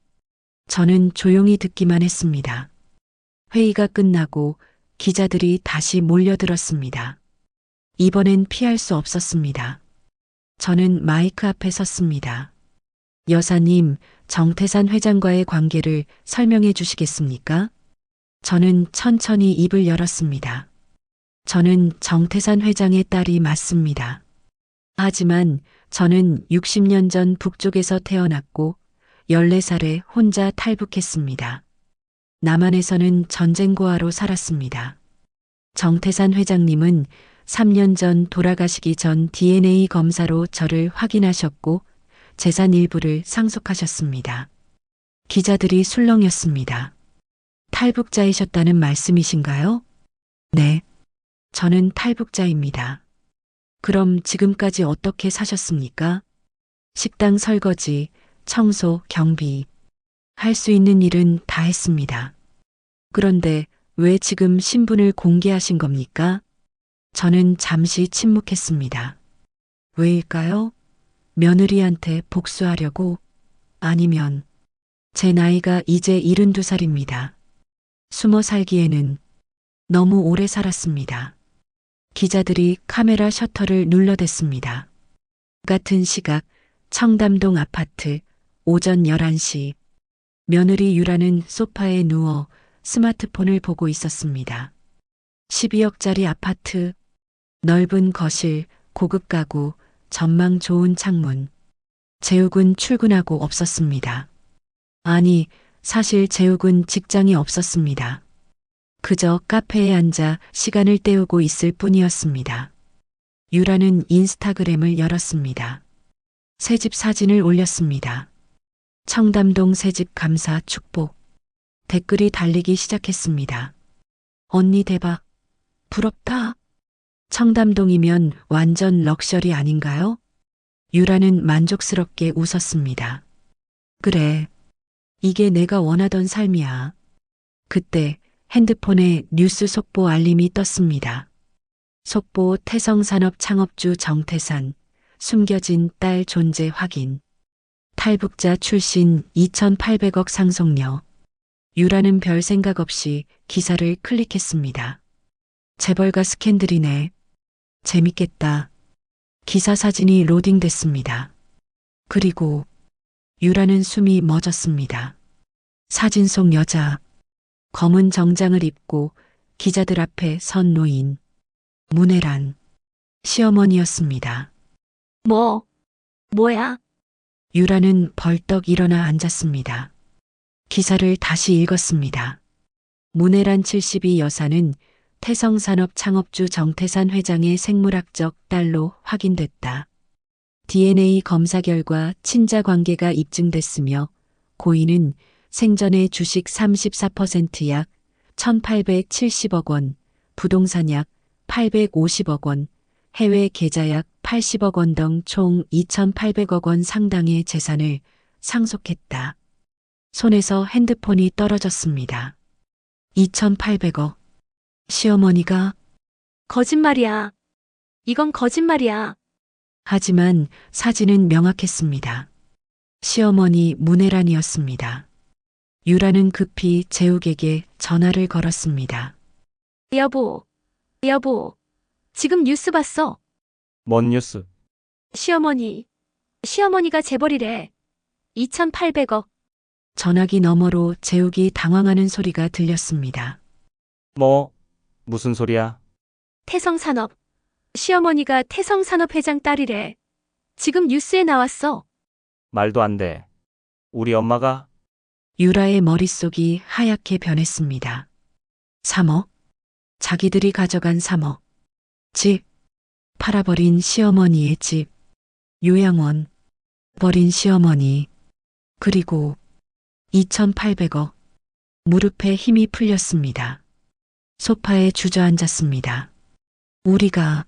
저는 조용히 듣기만 했습니다. 회의가 끝나고 기자들이 다시 몰려들었습니다. 이번엔 피할 수 없었습니다. 저는 마이크 앞에 섰습니다. 여사님, 정태산 회장과의 관계를 설명해 주시겠습니까? 저는 천천히 입을 열었습니다. 저는 정태산 회장의 딸이 맞습니다. 하지만 저는 60년 전 북쪽에서 태어났고 14살에 혼자 탈북했습니다. 남한에서는 전쟁고아로 살았습니다. 정태산 회장님은 3년 전 돌아가시기 전 DNA 검사로 저를 확인하셨고 재산 일부를 상속하셨습니다. 기자들이 술렁였습니다. 탈북자이셨다는 말씀이신가요? 네. 저는 탈북자입니다. 그럼 지금까지 어떻게 사셨습니까? 식당 설거지, 청소, 경비. 할 수 있는 일은 다 했습니다. 그런데 왜 지금 신분을 공개하신 겁니까? 저는 잠시 침묵했습니다. 왜일까요? 며느리한테 복수하려고? 아니면 제 나이가 이제 72살입니다. 숨어 살기에는 너무 오래 살았습니다. 기자들이 카메라 셔터를 눌러댔습니다. 같은 시각 청담동 아파트 오전 11시 며느리 유라는 소파에 누워 스마트폰을 보고 있었습니다. 12억짜리 아파트, 넓은 거실, 고급 가구, 전망 좋은 창문. 재욱은 출근하고 없었습니다. 아니, 사실 재욱은 직장이 없었습니다. 그저 카페에 앉아 시간을 때우고 있을 뿐이었습니다. 유라는 인스타그램을 열었습니다. 새집 사진을 올렸습니다. 청담동 새집 감사 축복. 댓글이 달리기 시작했습니다. 언니 대박. 부럽다. 청담동이면 완전 럭셔리 아닌가요? 유라는 만족스럽게 웃었습니다. 그래. 이게 내가 원하던 삶이야. 그때 핸드폰에 뉴스 속보 알림이 떴습니다. 속보 태성산업 창업주 정태산, 숨겨진 딸 존재 확인. 탈북자 출신 2,800억 상속녀. 유라는 별 생각 없이 기사를 클릭했습니다. 재벌가 스캔들이네. 재밌겠다. 기사 사진이 로딩됐습니다. 그리고 유라는 숨이 멎었습니다. 사진 속 여자. 검은 정장을 입고 기자들 앞에 선 노인. 문혜란. 시어머니였습니다. 뭐야? 유라는 벌떡 일어나 앉았습니다. 기사를 다시 읽었습니다. 문혜란 72 여사는 태성산업 창업주 정태산 회장의 생물학적 딸로 확인됐다. DNA 검사 결과 친자 관계가 입증됐으며 고인은 생전에 주식 34% 약 1,870억 원, 부동산 약 850억 원, 해외 계좌 약 80억 원 등 총 2,800억 원 상당의 재산을 상속했다. 손에서 핸드폰이 떨어졌습니다. 2,800억. 시어머니가 거짓말이야. 이건 거짓말이야. 하지만 사진은 명확했습니다. 시어머니 문혜란이었습니다. 유라는 급히 재욱에게 전화를 걸었습니다. 여보. 지금 뉴스 봤어. 뭔 뉴스? 시어머니가 재벌이래. 2,800억. 전화기 너머로 재욱이 당황하는 소리가 들렸습니다. 무슨 소리야? 태성산업. 시어머니가 태성산업 회장 딸이래. 지금 뉴스에 나왔어. 말도 안 돼. 우리 엄마가? 유라의 머릿속이 하얗게 변했습니다. 3억? 자기들이 가져간 3억. 집. 팔아버린 시어머니의 집. 요양원. 버린 시어머니. 그리고 2,800억. 무릎에 힘이 풀렸습니다. 소파에 주저앉았습니다. 우리가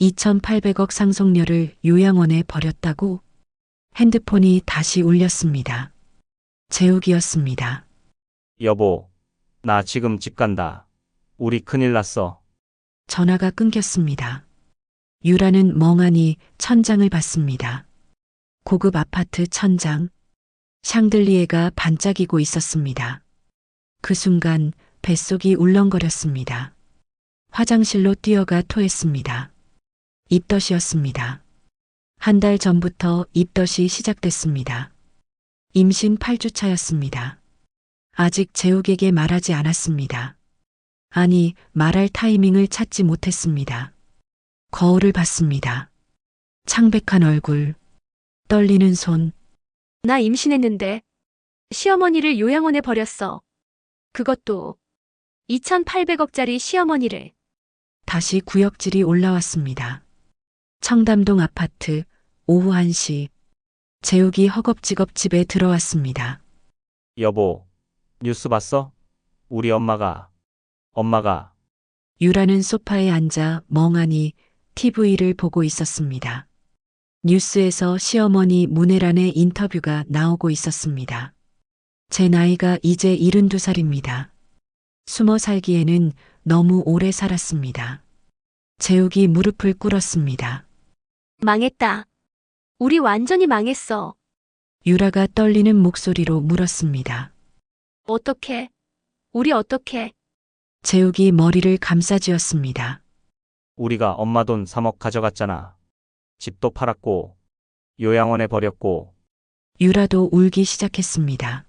2,800억 상속녀를 요양원에 버렸다고? 핸드폰이 다시 울렸습니다. 재욱이었습니다. 여보, 나 지금 집 간다. 우리 큰일 났어. 전화가 끊겼습니다. 유라는 멍하니 천장을 봤습니다. 고급 아파트 천장. 샹들리에가 반짝이고 있었습니다. 그 순간 뱃속이 울렁거렸습니다. 화장실로 뛰어가 토했습니다. 입덧이었습니다. 한 달 전부터 입덧이 시작됐습니다. 임신 8주차였습니다. 아직 재욱에게 말하지 않았습니다. 아니, 말할 타이밍을 찾지 못했습니다. 거울을 봤습니다. 창백한 얼굴, 떨리는 손. 나 임신했는데. 시어머니를 요양원에 버렸어. 그것도 2,800억짜리 시어머니를. 다시 구역질이 올라왔습니다. 청담동 아파트, 오후 1시. 재욱이 허겁지겁 집에 들어왔습니다. 여보, 뉴스 봤어? 우리 엄마가. 유라는 소파에 앉아 멍하니 TV를 보고 있었습니다. 뉴스에서 시어머니 문혜란의 인터뷰가 나오고 있었습니다. 제 나이가 이제 72살입니다. 숨어 살기에는 너무 오래 살았습니다. 재욱이 무릎을 꿇었습니다. 망했다. 우리 완전히 망했어. 유라가 떨리는 목소리로 물었습니다. 어떡해? 우리 어떡해? 재욱이 머리를 감싸쥐었습니다. 우리가 엄마 돈 3억 가져갔잖아. 집도 팔았고, 요양원에 버렸고. 유라도 울기 시작했습니다.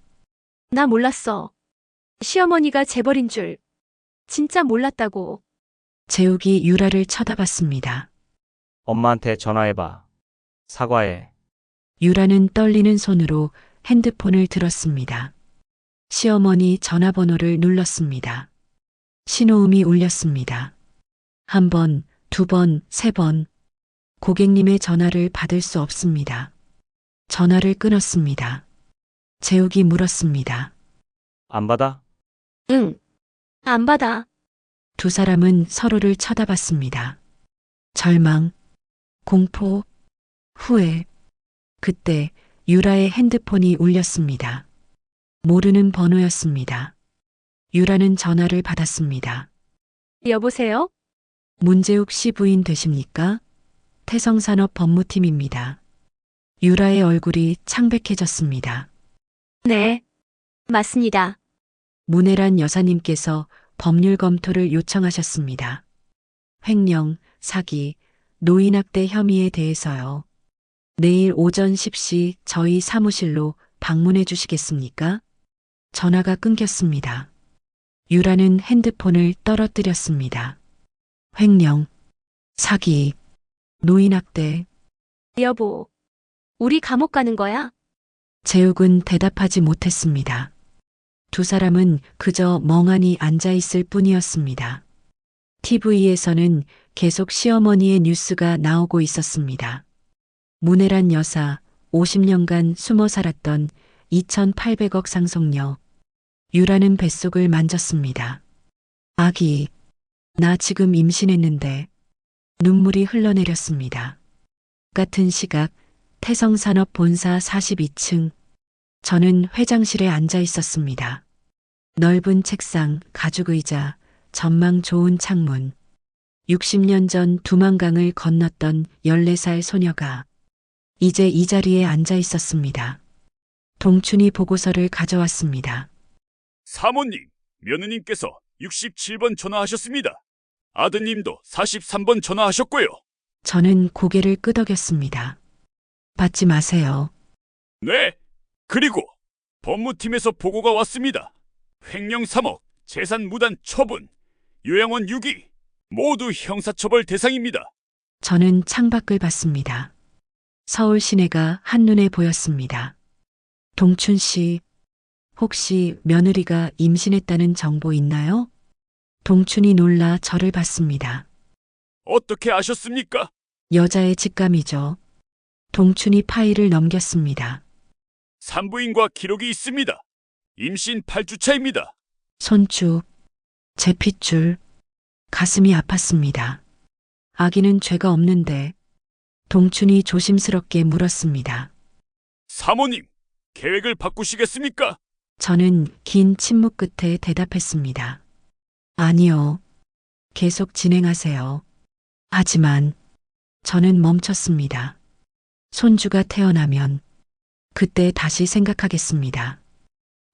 나 몰랐어. 시어머니가 재벌인 줄. 진짜 몰랐다고. 재욱이 유라를 쳐다봤습니다. 엄마한테 전화해봐. 사과해. 유라는 떨리는 손으로 핸드폰을 들었습니다. 시어머니 전화번호를 눌렀습니다. 신호음이 울렸습니다. 1번, 2번, 3번. 고객님의 전화를 받을 수 없습니다. 전화를 끊었습니다. 재욱이 물었습니다. 안 받아? 응. 안 받아. 두 사람은 서로를 쳐다봤습니다. 절망, 공포, 후회. 그때 유라의 핸드폰이 울렸습니다. 모르는 번호였습니다. 유라는 전화를 받았습니다. 여보세요? 문재욱 씨 부인 되십니까? 태성산업 법무팀입니다. 유라의 얼굴이 창백해졌습니다. 네. 맞습니다. 문혜란 여사님께서 법률 검토를 요청하셨습니다. 횡령, 사기, 노인학대 혐의에 대해서요. 내일 오전 10시 저희 사무실로 방문해 주시겠습니까? 전화가 끊겼습니다. 유라는 핸드폰을 떨어뜨렸습니다. 횡령, 사기, 노인학대. 여보. 우리 감옥 가는 거야? 재욱은 대답하지 못했습니다. 두 사람은 그저 멍하니 앉아 있을 뿐이었습니다. TV에서는 계속 시어머니의 뉴스가 나오고 있었습니다. 문혜란 여사, 50년간 숨어 살았던 2,800억 상속녀. 유라는 뱃속을 만졌습니다. 아기, 나 지금 임신했는데. 눈물이 흘러내렸습니다. 같은 시각, 태성산업 본사 42층. 저는 회장실에 앉아 있었습니다. 넓은 책상, 가죽의자, 전망 좋은 창문. 60년 전 두만강을 건넜던 14살 소녀가 이제 이 자리에 앉아 있었습니다. 동춘이 보고서를 가져왔습니다. 사모님, 며느님께서 67번 전화하셨습니다. 아드님도 43번 전화하셨고요. 저는 고개를 끄덕였습니다. 받지 마세요. 네. 그리고 법무팀에서 보고가 왔습니다. 횡령 3억, 재산 무단 처분, 요양원 6위, 모두 형사처벌 대상입니다. 저는 창밖을 봤습니다. 서울 시내가 한눈에 보였습니다. 동춘 씨, 혹시 며느리가 임신했다는 정보 있나요? 동춘이 놀라 저를 봤습니다. 어떻게 아셨습니까? 여자의 직감이죠. 동춘이 파일을 넘겼습니다. 산부인과 기록이 있습니다. 임신 8주차입니다. 손주, 제 핏줄, 가슴이 아팠습니다. 아기는 죄가 없는데. 동춘이 조심스럽게 물었습니다. 사모님, 계획을 바꾸시겠습니까? 저는 긴 침묵 끝에 대답했습니다. 아니요. 계속 진행하세요. 하지만 저는 멈췄습니다. 손주가 태어나면 그때 다시 생각하겠습니다.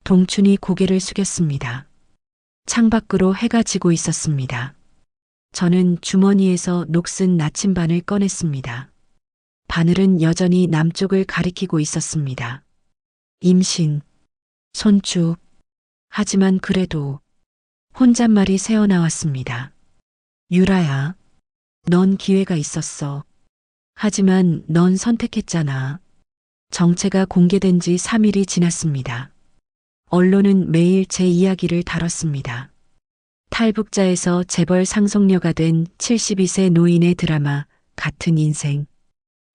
동춘이 고개를 숙였습니다. 창밖으로 해가 지고 있었습니다. 저는 주머니에서 녹슨 나침반을 꺼냈습니다. 바늘은 여전히 남쪽을 가리키고 있었습니다. 임신, 손주. 하지만 그래도 혼잣말이 새어나왔습니다. 유라야, 넌 기회가 있었어. 하지만 넌 선택했잖아. 정체가 공개된 지 3일이 지났습니다. 언론은 매일 제 이야기를 다뤘습니다. 탈북자에서 재벌 상속녀가 된 72세 노인의 드라마 같은 인생.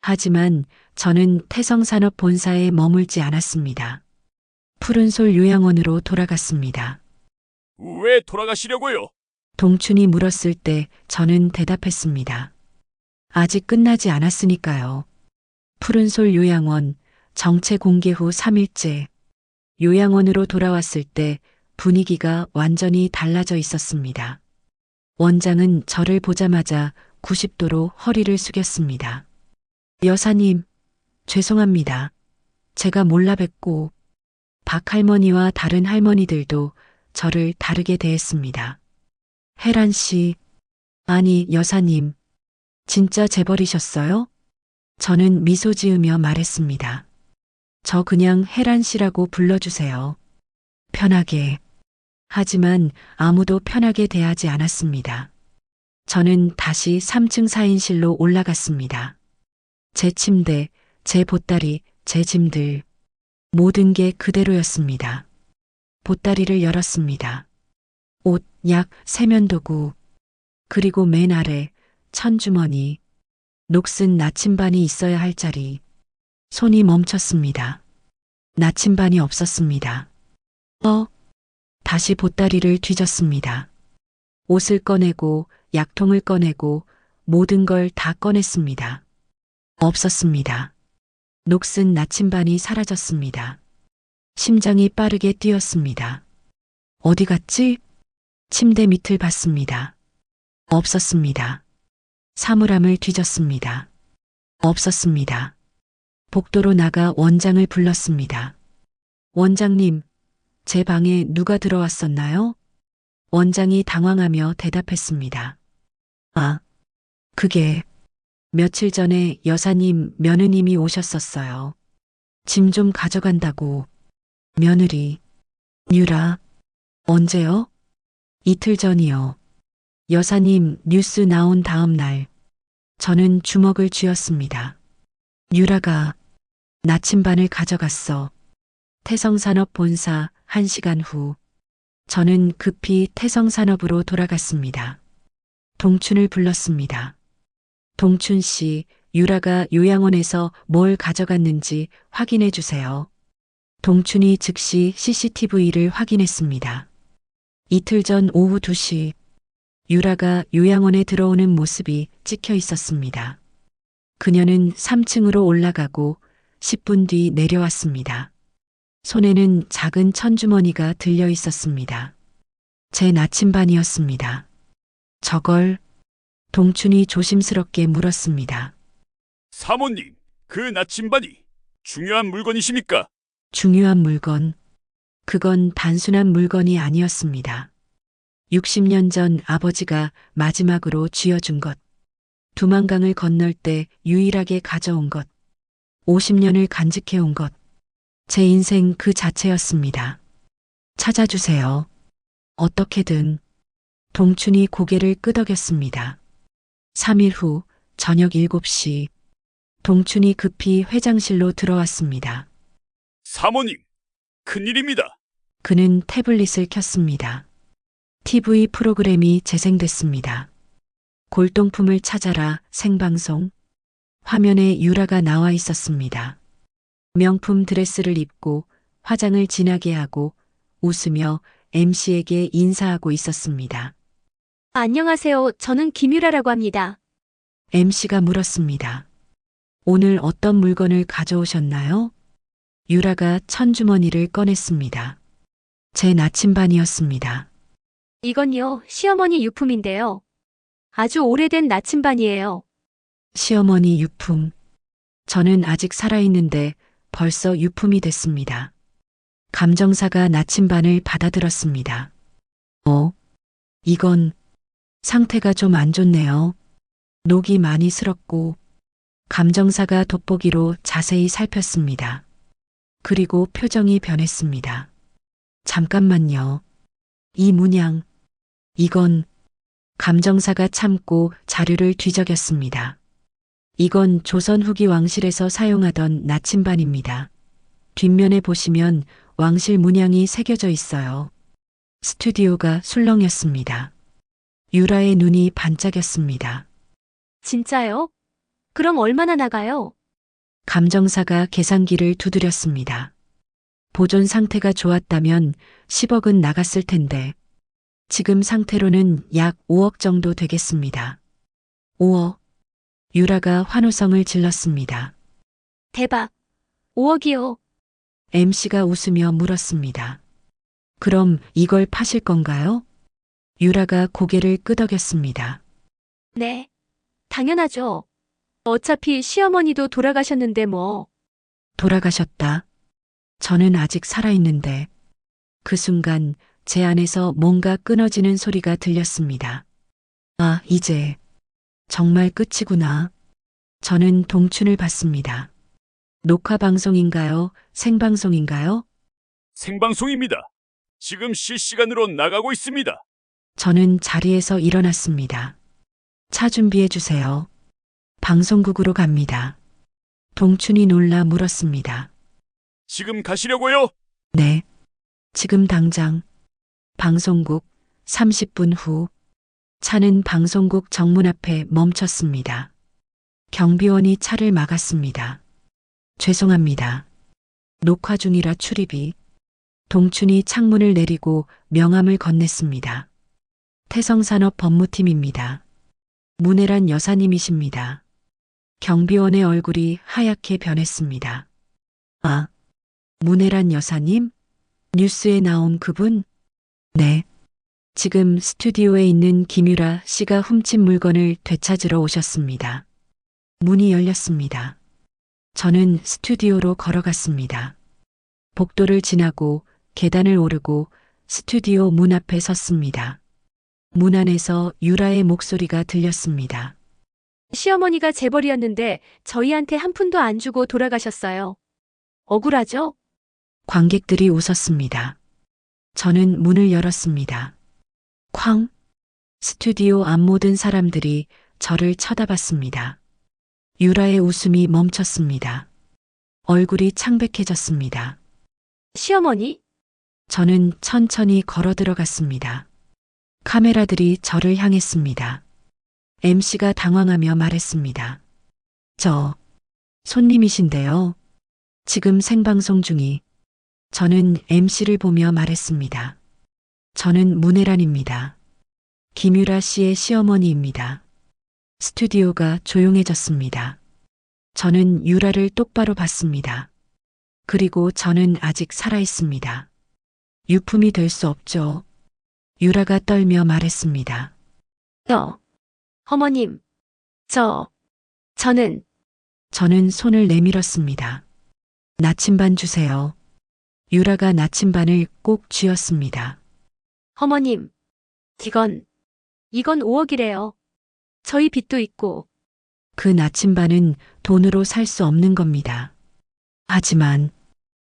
하지만 저는 태성산업 본사에 머물지 않았습니다. 푸른솔 요양원으로 돌아갔습니다. 왜 돌아가시려고요? 동춘이 물었을 때 저는 대답했습니다. 아직 끝나지 않았으니까요. 푸른솔 요양원 정체 공개 후 3일째. 요양원으로 돌아왔을 때 분위기가 완전히 달라져 있었습니다. 원장은 저를 보자마자 90도로 허리를 숙였습니다. 여사님, 죄송합니다. 제가 몰라 뵙고 박 할머니와 다른 할머니들도 저를 다르게 대했습니다. 혜란 씨, 아니 여사님, 진짜 재벌이셨어요? 저는 미소 지으며 말했습니다. 저 그냥 혜란 씨라고 불러주세요. 편하게. 하지만 아무도 편하게 대하지 않았습니다. 저는 다시 3층 4인실로 올라갔습니다. 제 침대, 제 보따리, 제 짐들. 모든 게 그대로였습니다. 보따리를 열었습니다. 옷, 약, 세면도구. 그리고 맨 아래 천주머니. 녹슨 나침반이 있어야 할 자리. 손이 멈췄습니다. 나침반이 없었습니다. 다시 보따리를 뒤졌습니다. 옷을 꺼내고 약통을 꺼내고 모든 걸 다 꺼냈습니다. 없었습니다. 녹슨 나침반이 사라졌습니다. 심장이 빠르게 뛰었습니다. 어디 갔지? 침대 밑을 봤습니다. 없었습니다. 사물함을 뒤졌습니다. 없었습니다. 복도로 나가 원장을 불렀습니다. 원장님, 제 방에 누가 들어왔었나요? 원장이 당황하며 대답했습니다. 아, 그게 며칠 전에 여사님, 며느님이 오셨었어요. 짐 좀 가져간다고. 며느리, 유라, 언제요? 이틀 전이요. 여사님 뉴스 나온 다음 날, 저는 주먹을 쥐었습니다. 유라가 나침반을 가져갔어. 태성산업 본사 1시간 후, 저는 급히 태성산업으로 돌아갔습니다. 동춘을 불렀습니다. 동춘 씨, 유라가 요양원에서 뭘 가져갔는지 확인해 주세요. 동춘이 즉시 CCTV를 확인했습니다. 이틀 전 오후 2시, 유라가 요양원에 들어오는 모습이 찍혀 있었습니다. 그녀는 3층으로 올라가고 10분 뒤 내려왔습니다. 손에는 작은 천주머니가 들려 있었습니다. 제 나침반이었습니다. 저걸 동춘이 조심스럽게 물었습니다. 사모님, 그 나침반이 중요한 물건이십니까? 중요한 물건. 그건 단순한 물건이 아니었습니다. 60년 전 아버지가 마지막으로 쥐어준 것. 두만강을 건널 때 유일하게 가져온 것. 50년을 간직해온 것. 제 인생 그 자체였습니다. 찾아주세요. 어떻게든. 동춘이 고개를 끄덕였습니다. 3일 후 저녁 7시, 동춘이 급히 회장실로 들어왔습니다. 사모님, 큰일입니다. 그는 태블릿을 켰습니다. TV 프로그램이 재생됐습니다. 골동품을 찾아라 생방송. 화면에 유라가 나와 있었습니다. 명품 드레스를 입고 화장을 진하게 하고 웃으며 MC에게 인사하고 있었습니다. 안녕하세요. 저는 김유라라고 합니다. MC가 물었습니다. 오늘 어떤 물건을 가져오셨나요? 유라가 천주머니를 꺼냈습니다. 제 나침반이었습니다. 이건요, 시어머니 유품인데요. 아주 오래된 나침반이에요. 시어머니 유품. 저는 아직 살아있는데 벌써 유품이 됐습니다. 감정사가 나침반을 받아들었습니다. 이건 상태가 좀 안 좋네요. 녹이 많이 슬었고. 감정사가 돋보기로 자세히 살폈습니다. 그리고 표정이 변했습니다. 잠깐만요. 이 문양. 이건 감정사가 참고 자료를 뒤적였습니다. 이건 조선 후기 왕실에서 사용하던 나침반입니다. 뒷면에 보시면 왕실 문양이 새겨져 있어요. 스튜디오가 술렁였습니다. 유라의 눈이 반짝였습니다. 진짜요? 그럼 얼마나 나가요? 감정사가 계산기를 두드렸습니다. 보존 상태가 좋았다면 10억은 나갔을 텐데 지금 상태로는 약 5억 정도 되겠습니다. 5억. 유라가 환호성을 질렀습니다. 대박. 5억이요. MC가 웃으며 물었습니다. 그럼 이걸 파실 건가요? 유라가 고개를 끄덕였습니다. 네. 당연하죠. 어차피 시어머니도 돌아가셨는데 뭐. 돌아가셨다. 저는 아직 살아있는데. 그 순간 제 안에서 뭔가 끊어지는 소리가 들렸습니다. 아, 이제 정말 끝이구나. 저는 동춘을 봤습니다. 녹화 방송인가요? 생방송인가요? 생방송입니다. 지금 실시간으로 나가고 있습니다. 저는 자리에서 일어났습니다. 차 준비해 주세요. 방송국으로 갑니다. 동춘이 놀라 물었습니다. 지금 가시려고요? 네. 지금 당장. 방송국 30분 후. 차는 방송국 정문 앞에 멈췄습니다. 경비원이 차를 막았습니다. 죄송합니다. 녹화 중이라 출입이. 동춘이 창문을 내리고 명함을 건넸습니다. 태성산업 법무팀입니다. 문혜란 여사님이십니다. 경비원의 얼굴이 하얗게 변했습니다. 아, 문혜란 여사님? 뉴스에 나온 그분? 네. 지금 스튜디오에 있는 김유라 씨가 훔친 물건을 되찾으러 오셨습니다. 문이 열렸습니다. 저는 스튜디오로 걸어갔습니다. 복도를 지나고 계단을 오르고 스튜디오 문 앞에 섰습니다. 문 안에서 유라의 목소리가 들렸습니다. 시어머니가 재벌이었는데 저희한테 한 푼도 안 주고 돌아가셨어요. 억울하죠? 관객들이 웃었습니다. 저는 문을 열었습니다. 쾅! 스튜디오 앞 모든 사람들이 저를 쳐다봤습니다. 유라의 웃음이 멈췄습니다. 얼굴이 창백해졌습니다. 시어머니? 저는 천천히 걸어 들어갔습니다. 카메라들이 저를 향했습니다. MC가 당황하며 말했습니다. 저, 손님이신데요. 지금 생방송 중이. 저는 MC를 보며 말했습니다. 저는 문혜란입니다. 김유라 씨의 시어머니입니다. 스튜디오가 조용해졌습니다. 저는 유라를 똑바로 봤습니다. 그리고 저는 아직 살아있습니다. 유품이 될 수 없죠. 유라가 떨며 말했습니다. 어머님. 저는 저는 손을 내밀었습니다. 나침반 주세요. 유라가 나침반을 꼭 쥐었습니다. 어머님. 이건 5억이래요. 저희 빚도 있고. 그 나침반은 돈으로 살 수 없는 겁니다. 하지만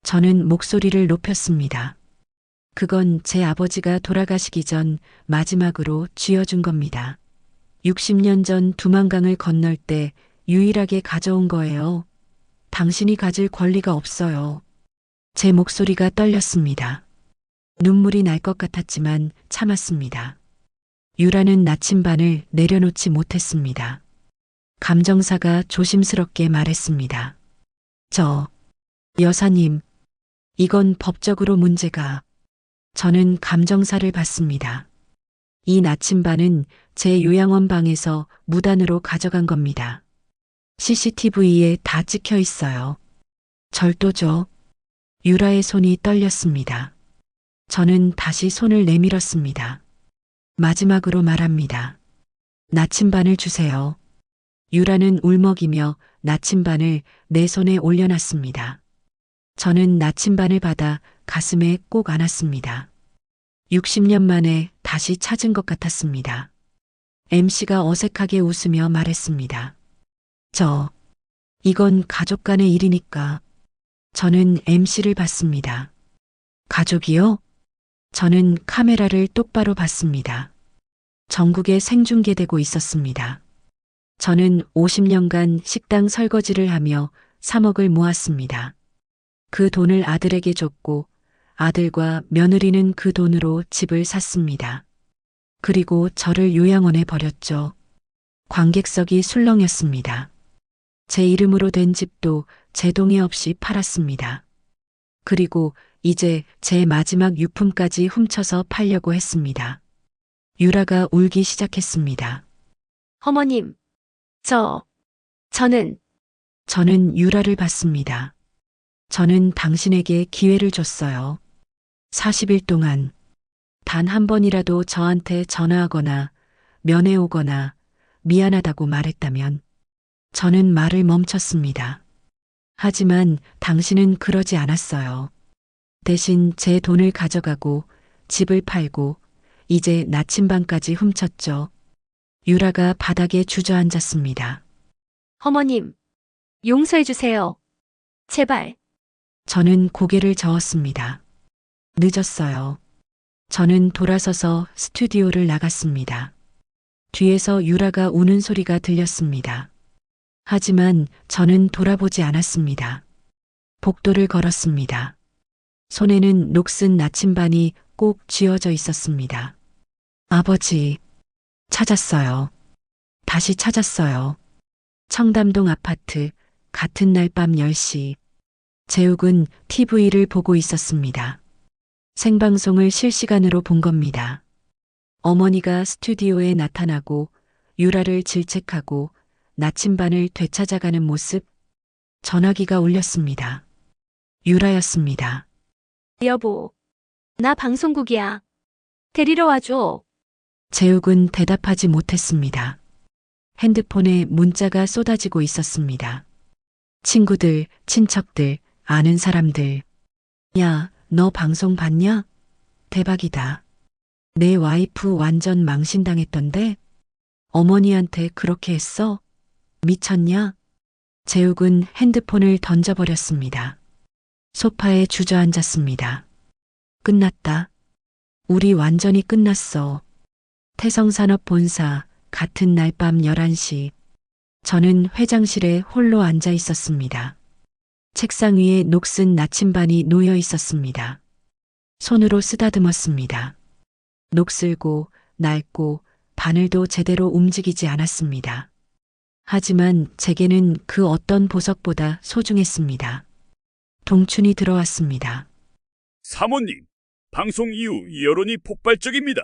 저는 목소리를 높였습니다. 그건 제 아버지가 돌아가시기 전 마지막으로 쥐어준 겁니다. 60년 전 두만강을 건널 때 유일하게 가져온 거예요. 당신이 가질 권리가 없어요. 제 목소리가 떨렸습니다. 눈물이 날 것 같았지만 참았습니다. 유라는 나침반을 내려놓지 못했습니다. 감정사가 조심스럽게 말했습니다. 여사님, 이건 법적으로 문제가. 저는 감정사를 받습니다. 이 나침반은 제 요양원 방에서 무단으로 가져간 겁니다. CCTV에 다 찍혀 있어요. 절도죠. 유라의 손이 떨렸습니다. 저는 다시 손을 내밀었습니다. 마지막으로 말합니다. 나침반을 주세요. 유라는 울먹이며 나침반을 내 손에 올려놨습니다. 저는 나침반을 받아 가슴에 꼭 안았습니다. 60년 만에 다시 찾은 것 같았습니다. MC가 어색하게 웃으며 말했습니다. 이건 가족 간의 일이니까. 저는 MC를 봤습니다. 가족이요? 저는 카메라를 똑바로 봤습니다. 전국에 생중계되고 있었습니다. 저는 50년간 식당 설거지를 하며 3억을 모았습니다. 그 돈을 아들에게 줬고 아들과 며느리는 그 돈으로 집을 샀습니다. 그리고 저를 요양원에 버렸죠. 관객석이 술렁였습니다. 제 이름으로 된 집도 제 동의 없이 팔았습니다. 그리고 이제 제 마지막 유품까지 훔쳐서 팔려고 했습니다. 유라가 울기 시작했습니다. 어머님. 저는 유라를 봤습니다. 저는 당신에게 기회를 줬어요. 40일 동안 단 한 번이라도 저한테 전화하거나 면회 오거나 미안하다고 말했다면 저는 말을 멈췄습니다. 하지만 당신은 그러지 않았어요. 대신 제 돈을 가져가고 집을 팔고 이제 나침반까지 훔쳤죠. 유라가 바닥에 주저앉았습니다. 어머님. 용서해 주세요. 제발. 저는 고개를 저었습니다. 늦었어요. 저는 돌아서서 스튜디오를 나갔습니다. 뒤에서 유라가 우는 소리가 들렸습니다. 하지만 저는 돌아보지 않았습니다. 복도를 걸었습니다. 손에는 녹슨 나침반이 꼭 쥐어져 있었습니다. 아버지, 찾았어요. 다시 찾았어요. 청담동 아파트, 같은 날 밤 10시. 재욱은 TV를 보고 있었습니다. 생방송을 실시간으로 본 겁니다. 어머니가 스튜디오에 나타나고 유라를 질책하고 나침반을 되찾아가는 모습. 전화기가 울렸습니다. 유라였습니다. 여보, 나 방송국이야. 데리러 와줘. 재욱은 대답하지 못했습니다. 핸드폰에 문자가 쏟아지고 있었습니다. 친구들, 친척들, 아는 사람들. 야, 너 방송 봤냐? 대박이다. 내 와이프 완전 망신당했던데? 어머니한테 그렇게 했어? 미쳤냐? 재욱은 핸드폰을 던져버렸습니다. 소파에 주저앉았습니다. 끝났다. 우리 완전히 끝났어. 태성산업본사 같은 날 밤 11시. 저는 회장실에 홀로 앉아 있었습니다. 책상 위에 녹슨 나침반이 놓여 있었습니다. 손으로 쓰다듬었습니다. 녹슬고 낡고 바늘도 제대로 움직이지 않았습니다. 하지만 제게는 그 어떤 보석보다 소중했습니다. 동춘이 들어왔습니다. 사모님, 방송 이후 여론이 폭발적입니다.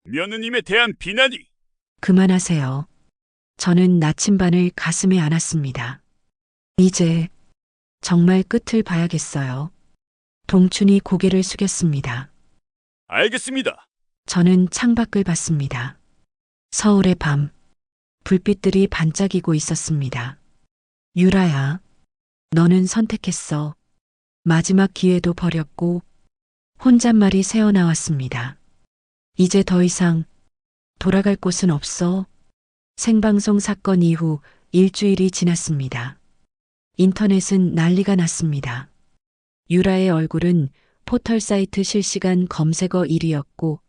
며느님에 대한 비난이. 그만하세요. 저는 나침반을 가슴에 안았습니다. 이제 정말 끝을 봐야겠어요. 동춘이 고개를 숙였습니다. 알겠습니다. 저는 창밖을 봤습니다. 서울의 밤, 불빛들이 반짝이고 있었습니다. 유라야, 너는 선택했어. 마지막 기회도 버렸고 혼잣말이 새어나왔습니다. 이제 더 이상 돌아갈 곳은 없어. 생방송 사건 이후 일주일이 지났습니다. 인터넷은 난리가 났습니다. 유라의 얼굴은 포털 사이트 실시간 검색어 1위였고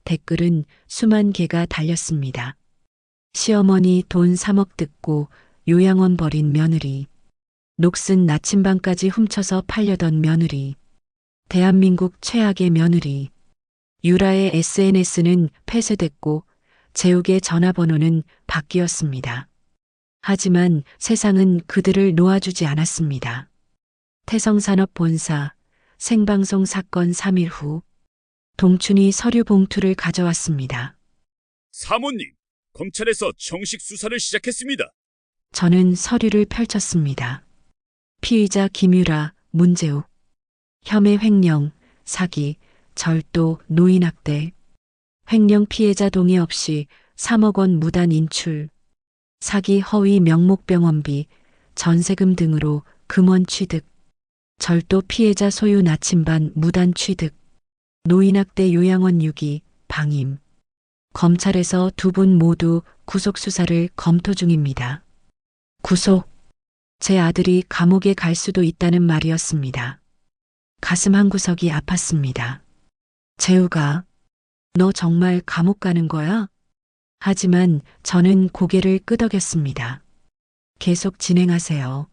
댓글은 수만 개가 달렸습니다. 시어머니 돈 3억 뜯고 요양원 버린 며느리, 녹슨 나침반까지 훔쳐서 팔려던 며느리, 대한민국 최악의 며느리. 유라의 SNS는 폐쇄됐고 재욱의 전화번호는 바뀌었습니다. 하지만 세상은 그들을 놓아주지 않았습니다. 태성산업본사 생방송 사건 3일 후 동춘이 서류 봉투를 가져왔습니다. 사모님, 검찰에서 정식 수사를 시작했습니다. 저는 서류를 펼쳤습니다. 피의자 김유라, 문재욱. 혐의 횡령, 사기, 절도, 노인학대. 횡령 피해자 동의 없이 3억 원 무단 인출. 사기 허위 명목병원비, 전세금 등으로 금원 취득. 절도 피해자 소유 나침반 무단 취득. 노인학대 요양원 유기, 방임. 검찰에서 두 분 모두 구속 수사를 검토 중입니다. 구속. 제 아들이 감옥에 갈 수도 있다는 말이었습니다. 가슴 한구석이 아팠습니다. 재우가, 너 정말 감옥 가는 거야? 하지만 저는 고개를 끄덕였습니다. 계속 진행하세요.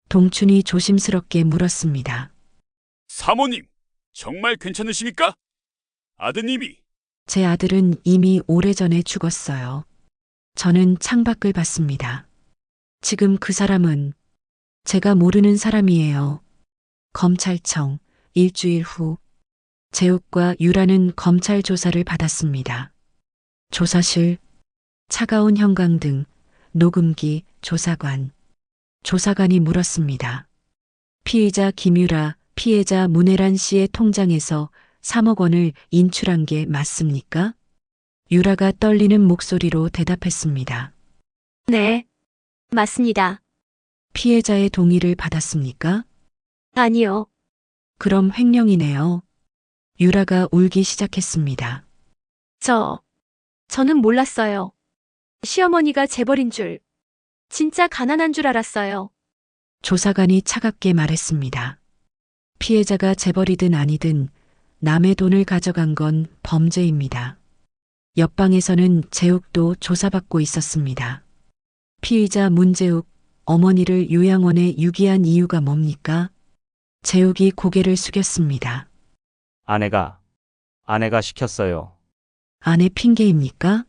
동춘이 조심스럽게 물었습니다. 사모님, 정말 괜찮으십니까? 아드님이. 제 아들은 이미 오래전에 죽었어요. 저는 창밖을 봤습니다. 지금 그 사람은 제가 모르는 사람이에요. 검찰청, 일주일 후. 재욱과 유라는 검찰 조사를 받았습니다. 조사실, 차가운 형광등, 녹음기, 조사관. 조사관이 물었습니다. 피의자 김유라, 피해자 문혜란 씨의 통장에서 3억 원을 인출한 게 맞습니까? 유라가 떨리는 목소리로 대답했습니다. 네, 맞습니다. 피해자의 동의를 받았습니까? 아니요. 그럼 횡령이네요. 유라가 울기 시작했습니다. 저는 몰랐어요. 시어머니가 재벌인 줄. 진짜 가난한 줄 알았어요. 조사관이 차갑게 말했습니다. 피해자가 재벌이든 아니든 남의 돈을 가져간 건 범죄입니다. 옆방에서는 재욱도 조사받고 있었습니다. 피의자 문재욱, 어머니를 요양원에 유기한 이유가 뭡니까? 재욱이 고개를 숙였습니다. 아내가 시켰어요. 아내 핑계입니까?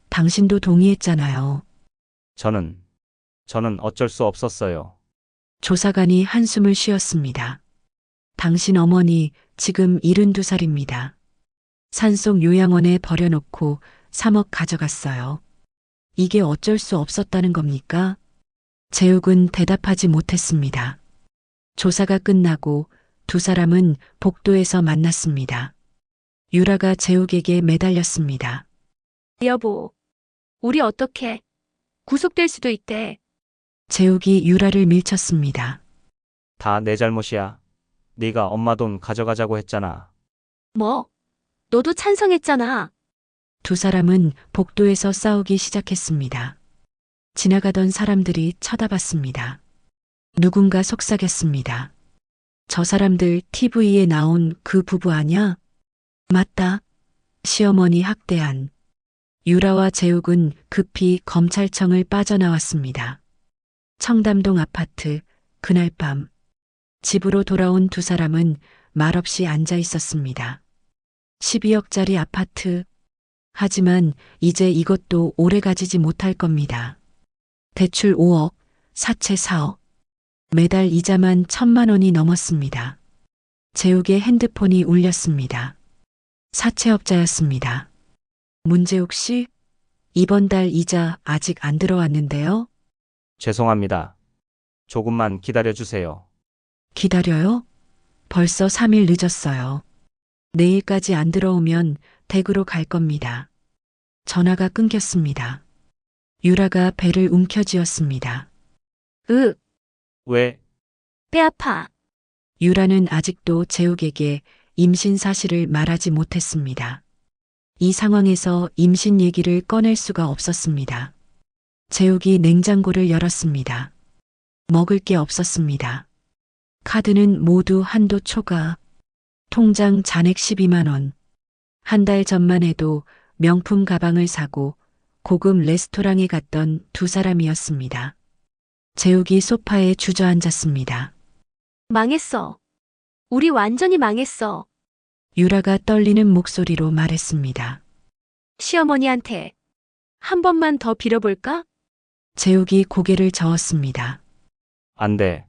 당신도 동의했잖아요. 저는 어쩔 수 없었어요. 조사관이 한숨을 쉬었습니다. 당신 어머니 지금 72살입니다. 산속 요양원에 버려놓고 3억 가져갔어요. 이게 어쩔 수 없었다는 겁니까? 재욱은 대답하지 못했습니다. 조사가 끝나고 두 사람은 복도에서 만났습니다. 유라가 재욱에게 매달렸습니다. 여보, 우리 어떻게 구속될 수도 있대. 재욱이 유라를 밀쳤습니다. 다 내 잘못이야. 네가 엄마 돈 가져가자고 했잖아. 뭐? 너도 찬성했잖아. 두 사람은 복도에서 싸우기 시작했습니다. 지나가던 사람들이 쳐다봤습니다. 누군가 속삭였습니다. 저 사람들 TV에 나온 그 부부 아냐? 맞다. 시어머니 학대한. 유라와 재욱은 급히 검찰청을 빠져나왔습니다. 청담동 아파트, 그날 밤. 집으로 돌아온 두 사람은 말없이 앉아 있었습니다. 12억짜리 아파트. 하지만 이제 이것도 오래 가지지 못할 겁니다. 대출 5억, 사채 4억. 매달 이자만 1,000만 원이 넘었습니다. 재욱의 핸드폰이 울렸습니다. 사채업자였습니다. 문재욱 씨, 이번 달 이자 아직 안 들어왔는데요? 죄송합니다. 조금만 기다려주세요. 기다려요? 벌써 3일 늦었어요. 내일까지 안 들어오면 댁으로 갈 겁니다. 전화가 끊겼습니다. 유라가 배를 움켜쥐었습니다. 왜? 배 아파. 유라는 아직도 재욱에게 임신 사실을 말하지 못했습니다. 이 상황에서 임신 얘기를 꺼낼 수가 없었습니다. 재욱이 냉장고를 열었습니다. 먹을 게 없었습니다. 카드는 모두 한도 초과. 통장 잔액 12만 원. 한 달 전만 해도 명품 가방을 사고 고급 레스토랑에 갔던 두 사람이었습니다. 재욱이 소파에 주저앉았습니다. 망했어. 우리 완전히 망했어. 유라가 떨리는 목소리로 말했습니다. 시어머니한테 한 번만 더 빌어볼까? 재욱이 고개를 저었습니다. 안 돼.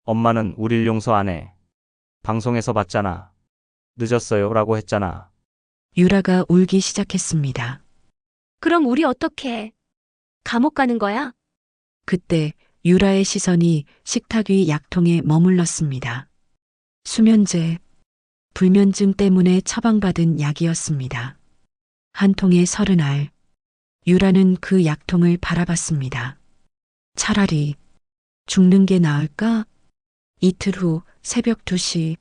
엄마는 우릴 용서 안 해. 방송에서 봤잖아. 늦었어요 라고 했잖아. 유라가 울기 시작했습니다. 그럼 우리 어떻게 감옥 가는 거야? 그때 유라의 시선이 식탁 위 약통에 머물렀습니다. 수면제, 불면증 때문에 처방받은 약이었습니다. 한 통에 30알. 유라는 그 약통을 바라봤습니다. 차라리 죽는 게 나을까? 이틀 후 새벽 2시.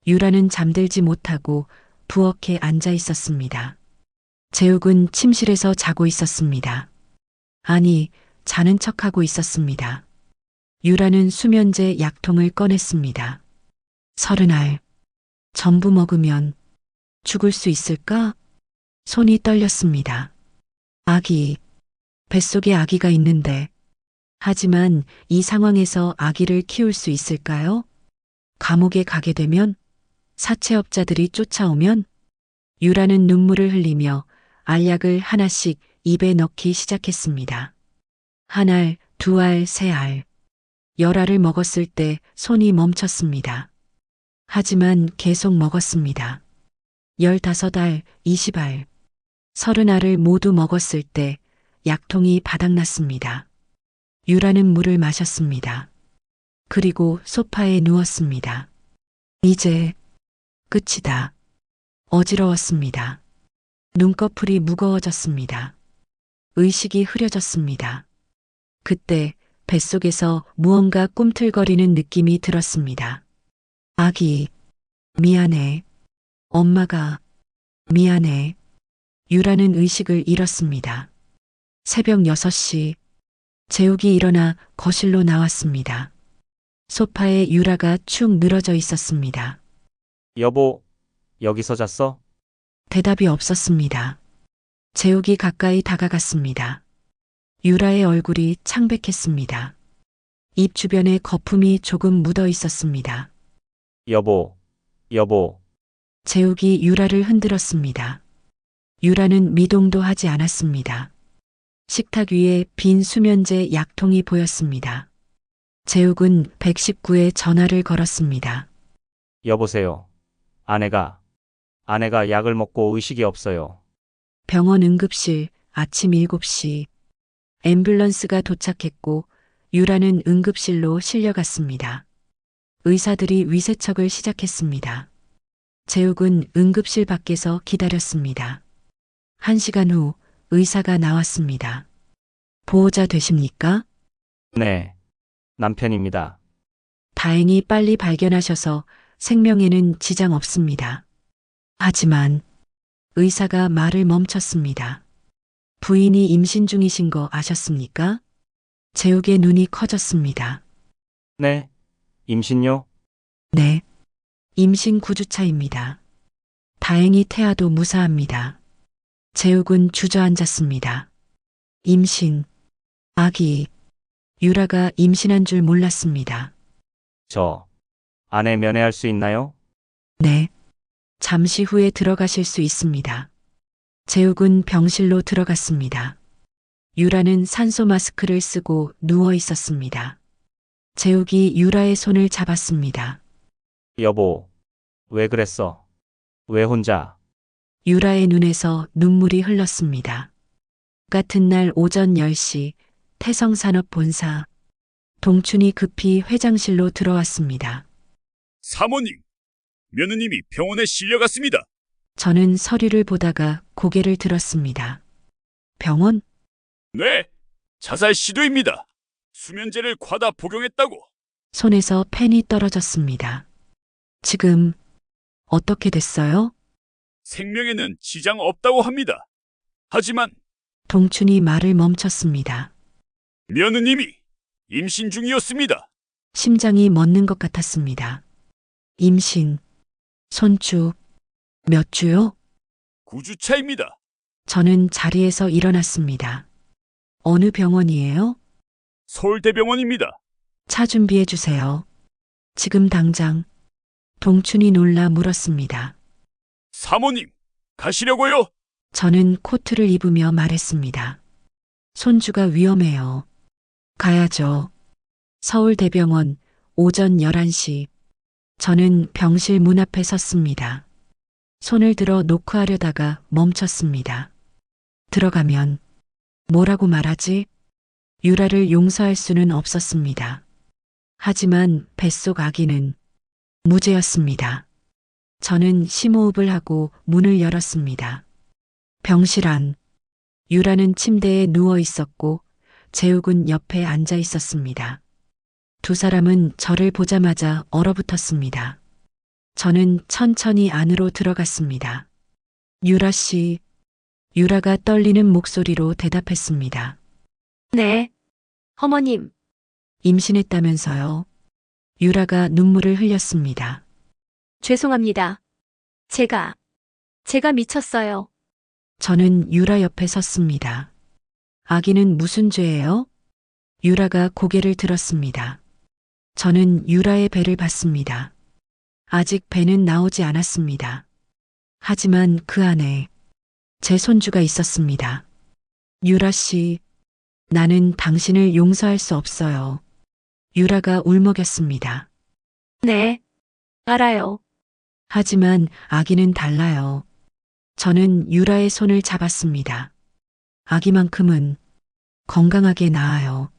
유라는 잠들지 못하고 부엌에 앉아 있었습니다. 재욱은 침실에서 자고 있었습니다. 아니, 자는 척하고 있었습니다. 유라는 수면제 약통을 꺼냈습니다. 30알. 전부 먹으면 죽을 수 있을까? 손이 떨렸습니다. 아기. 뱃속에 아기가 있는데. 하지만 이 상황에서 아기를 키울 수 있을까요? 감옥에 가게 되면? 사채업자들이 쫓아오면? 유라는 눈물을 흘리며 알약을 하나씩 입에 넣기 시작했습니다. 1알, 2알, 3알. 10알을 먹었을 때 손이 멈췄습니다. 하지만 계속 먹었습니다. 15알, 20알. 30알을 모두 먹었을 때 약통이 바닥났습니다. 유라는 물을 마셨습니다. 그리고 소파에 누웠습니다. 이제 끝이다. 어지러웠습니다. 눈꺼풀이 무거워졌습니다. 의식이 흐려졌습니다. 그때 뱃속에서 무언가 꿈틀거리는 느낌이 들었습니다. 아기, 미안해. 엄마가, 미안해. 유라는 의식을 잃었습니다. 새벽 6시, 재욱이 일어나 거실로 나왔습니다. 소파에 유라가 축 늘어져 있었습니다. 여보, 여기서 잤어? 대답이 없었습니다. 재욱이 가까이 다가갔습니다. 유라의 얼굴이 창백했습니다. 입 주변에 거품이 조금 묻어 있었습니다. 여보, 여보. 재욱이 유라를 흔들었습니다. 유라는 미동도 하지 않았습니다. 식탁 위에 빈 수면제 약통이 보였습니다. 재욱은 119에 전화를 걸었습니다. 여보세요. 아내가 약을 먹고 의식이 없어요. 병원 응급실 아침 7시. 앰뷸런스가 도착했고 유라는 응급실로 실려갔습니다. 의사들이 위세척을 시작했습니다. 재욱은 응급실 밖에서 기다렸습니다. 1시간 후 의사가 나왔습니다. 보호자 되십니까? 네. 남편입니다. 다행히 빨리 발견하셔서 생명에는 지장 없습니다. 하지만 의사가 말을 멈췄습니다. 부인이 임신 중이신 거 아셨습니까? 재욱의 눈이 커졌습니다. 네. 임신요? 네. 임신 9주차입니다. 다행히 태아도 무사합니다. 재욱은 주저앉았습니다. 임신. 아기. 유라가 임신한 줄 몰랐습니다. 저 아내 면회할 수 있나요? 네. 잠시 후에 들어가실 수 있습니다. 재욱은 병실로 들어갔습니다. 유라는 산소 마스크를 쓰고 누워 있었습니다. 재욱이 유라의 손을 잡았습니다. 여보. 왜 그랬어? 왜 혼자? 유라의 눈에서 눈물이 흘렀습니다. 같은 날 오전 10시 태성산업본사. 동춘이 급히 회장실로 들어왔습니다. 사모님, 며느님이 병원에 실려갔습니다. 저는 서류를 보다가 고개를 들었습니다. 병원? 네, 자살 시도입니다. 수면제를 과다 복용했다고. 손에서 펜이 떨어졌습니다. 지금 어떻게 됐어요? 생명에는 지장 없다고 합니다. 하지만 동춘이 말을 멈췄습니다. 며느님이 임신 중이었습니다. 심장이 멎는 것 같았습니다. 임신. 손주. 몇 주요? 9주차입니다. 저는 자리에서 일어났습니다. 어느 병원이에요? 서울대병원입니다. 차 준비해 주세요. 지금 당장. 동춘이 놀라 물었습니다. 사모님, 가시려고요? 저는 코트를 입으며 말했습니다. 손주가 위험해요. 가야죠. 서울대병원 오전 11시. 저는 병실 문 앞에 섰습니다. 손을 들어 노크하려다가 멈췄습니다. 들어가면 뭐라고 말하지? 유라를 용서할 수는 없었습니다. 하지만 뱃속 아기는 무죄였습니다. 저는 심호흡을 하고 문을 열었습니다. 병실 안. 유라는 침대에 누워 있었고 재욱은 옆에 앉아 있었습니다. 두 사람은 저를 보자마자 얼어붙었습니다. 저는 천천히 안으로 들어갔습니다. 유라 씨. 유라가 떨리는 목소리로 대답했습니다. 네. 어머님, 임신했다면서요. 유라가 눈물을 흘렸습니다. 죄송합니다. 제가 미쳤어요. 저는 유라 옆에 섰습니다. 아기는 무슨 죄예요? 유라가 고개를 들었습니다. 저는 유라의 배를 봤습니다. 아직 배는 나오지 않았습니다. 하지만 그 안에 제 손주가 있었습니다. 유라 씨, 나는 당신을 용서할 수 없어요. 유라가 울먹였습니다. 네. 알아요. 하지만 아기는 달라요. 저는 유라의 손을 잡았습니다. 아기만큼은 건강하게 낳아요.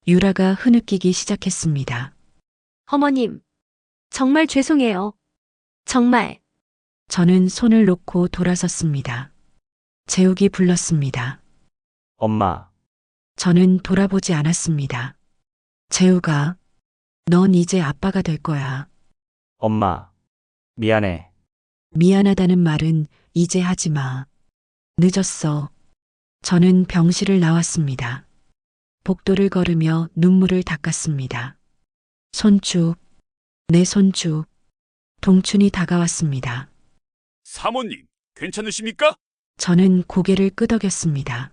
유라가 흐느끼기 시작했습니다. 어머님, 정말 죄송해요. 정말. 저는 손을 놓고 돌아섰습니다. 재욱이 불렀습니다. 엄마. 저는 돌아보지 않았습니다. 재욱아, 넌 이제 아빠가 될 거야. 엄마. 미안해. 미안하다는 말은 이제 하지 마. 늦었어. 저는 병실을 나왔습니다. 복도를 걸으며 눈물을 닦았습니다. 손주, 내 손주. 동춘이 다가왔습니다. 사모님, 괜찮으십니까? 저는 고개를 끄덕였습니다.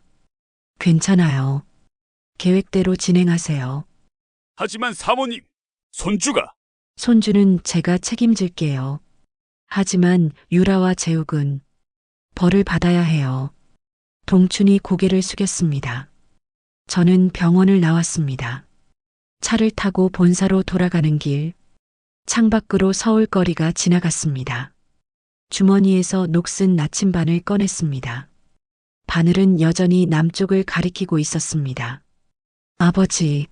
괜찮아요. 계획대로 진행하세요. 하지만 사모님, 손주가 손주는 제가 책임질게요. 하지만 유라와 재욱은 벌을 받아야 해요. 동춘이 고개를 숙였습니다. 저는 병원을 나왔습니다. 차를 타고 본사로 돌아가는 길. 창밖으로 서울거리가 지나갔습니다. 주머니에서 녹슨 나침반을 꺼냈습니다. 바늘은 여전히 남쪽을 가리키고 있었습니다. 아버지,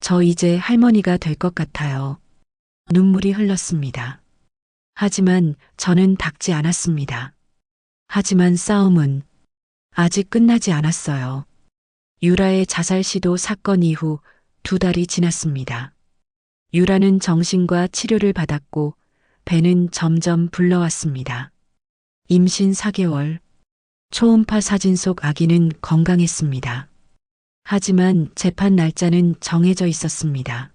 저 이제 할머니가 될 것 같아요. 눈물이 흘렀습니다. 하지만 저는 닥지 않았습니다. 하지만 싸움은 아직 끝나지 않았어요. 유라의 자살 시도 사건 이후 2달이 지났습니다. 유라는 정신과 치료를 받았고 배는 점점 불러왔습니다. 임신 4개월, 초음파 사진 속 아기는 건강했습니다. 하지만 재판 날짜는 정해져 있었습니다.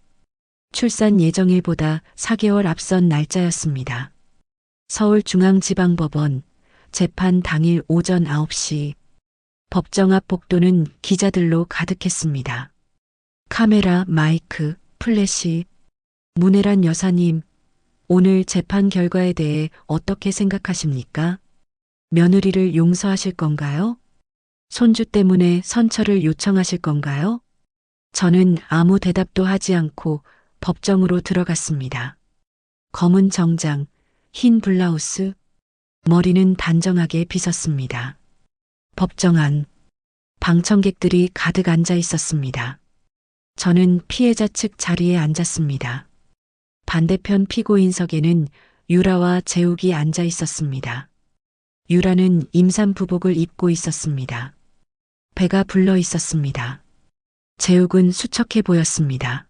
출산 예정일보다 4개월 앞선 날짜였습니다. 서울중앙지방법원 재판 당일 오전 9시 법정 앞 복도는 기자들로 가득했습니다. 카메라, 마이크, 플래시. 문혜란 여사님, 오늘 재판 결과에 대해 어떻게 생각하십니까? 며느리를 용서하실 건가요? 손주 때문에 선처를 요청하실 건가요? 저는 아무 대답도 하지 않고 법정으로 들어갔습니다. 검은 정장, 흰 블라우스, 머리는 단정하게 빗었습니다. 법정 안, 방청객들이 가득 앉아 있었습니다. 저는 피해자 측 자리에 앉았습니다. 반대편 피고인석에는 유라와 재욱이 앉아 있었습니다. 유라는 임산부복을 입고 있었습니다. 배가 불러 있었습니다. 재욱은 수척해 보였습니다.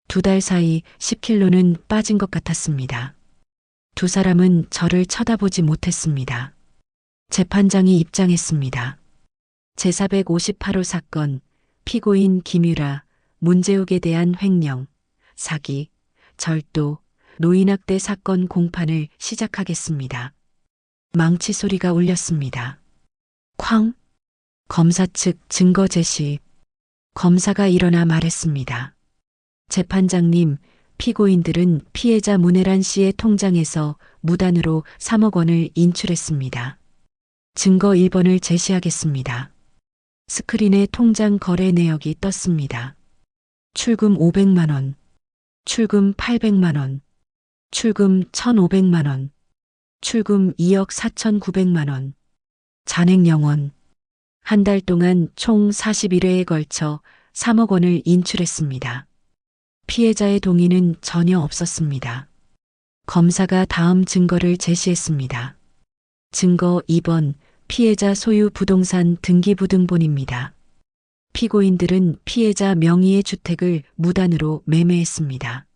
2달 사이 10kg는 빠진 것 같았습니다. 두 사람은 저를 쳐다보지 못했습니다. 재판장이 입장했습니다. 제458호 사건, 피고인 김유라, 문재욱에 대한 횡령, 사기, 절도, 노인학대 사건 공판을 시작하겠습니다. 망치 소리가 울렸습니다. 쾅! 검사 측 증거 제시. 검사가 일어나 말했습니다. 재판장님, 피고인들은 피해자 문혜란 씨의 통장에서 무단으로 3억 원을 인출했습니다. 증거 1번을 제시하겠습니다. 스크린에 통장 거래 내역이 떴습니다. 출금 500만 원, 출금 800만 원, 출금 1,500만 원, 출금 2억 4,900만 원, 잔액 0원. 한 달 동안 총 41회에 걸쳐 3억 원을 인출했습니다. 피해자의 동의는 전혀 없었습니다. 검사가 다음 증거를 제시했습니다. 증거 2번, 피해자 소유 부동산 등기부등본입니다. 피고인들은 피해자 명의의 주택을 무단으로 매매했습니다.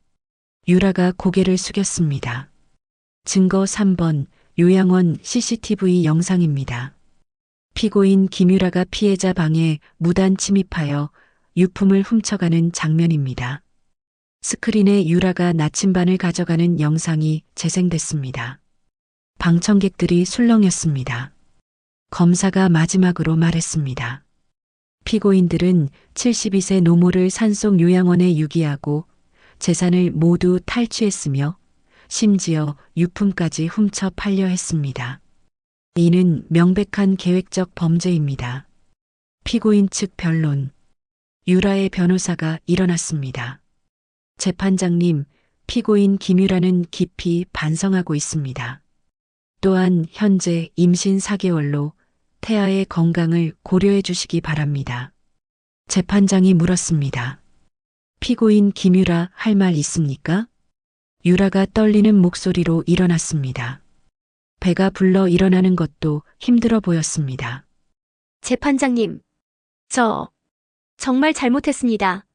유라가 고개를 숙였습니다. 증거 3번, 요양원 CCTV 영상입니다. 피고인 김유라가 피해자 방에 무단 침입하여 유품을 훔쳐가는 장면입니다. 스크린에 유라가 나침반을 가져가는 영상이 재생됐습니다. 방청객들이 술렁였습니다. 검사가 마지막으로 말했습니다. 피고인들은 72세 노모를 산속 요양원에 유기하고 재산을 모두 탈취했으며 심지어 유품까지 훔쳐 팔려 했습니다. 이는 명백한 계획적 범죄입니다. 피고인 측 변론. 유라의 변호사가 일어났습니다. 재판장님, 피고인 김유라는 깊이 반성하고 있습니다. 또한 현재 임신 4개월로 태아의 건강을 고려해 주시기 바랍니다. 재판장이 물었습니다. 피고인 김유라 할 말 있습니까? 유라가 떨리는 목소리로 일어났습니다. 배가 불러 일어나는 것도 힘들어 보였습니다. 재판장님, 저 정말 잘못했습니다.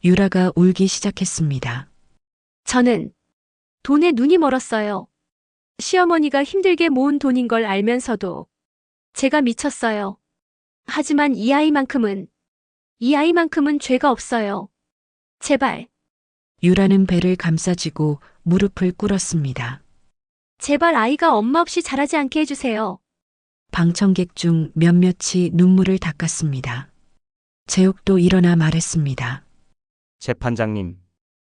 유라가 울기 시작했습니다. 저는 돈에 눈이 멀었어요. 시어머니가 힘들게 모은 돈인 걸 알면서도 제가 미쳤어요. 하지만 이 아이만큼은 죄가 없어요. 제발, 유라는 배를 감싸쥐고 무릎을 꿇었습니다. 제발 아이가 엄마 없이 자라지 않게 해주세요. 방청객 중 몇몇이 눈물을 닦았습니다. 재욱도 일어나 말했습니다. 재판장님,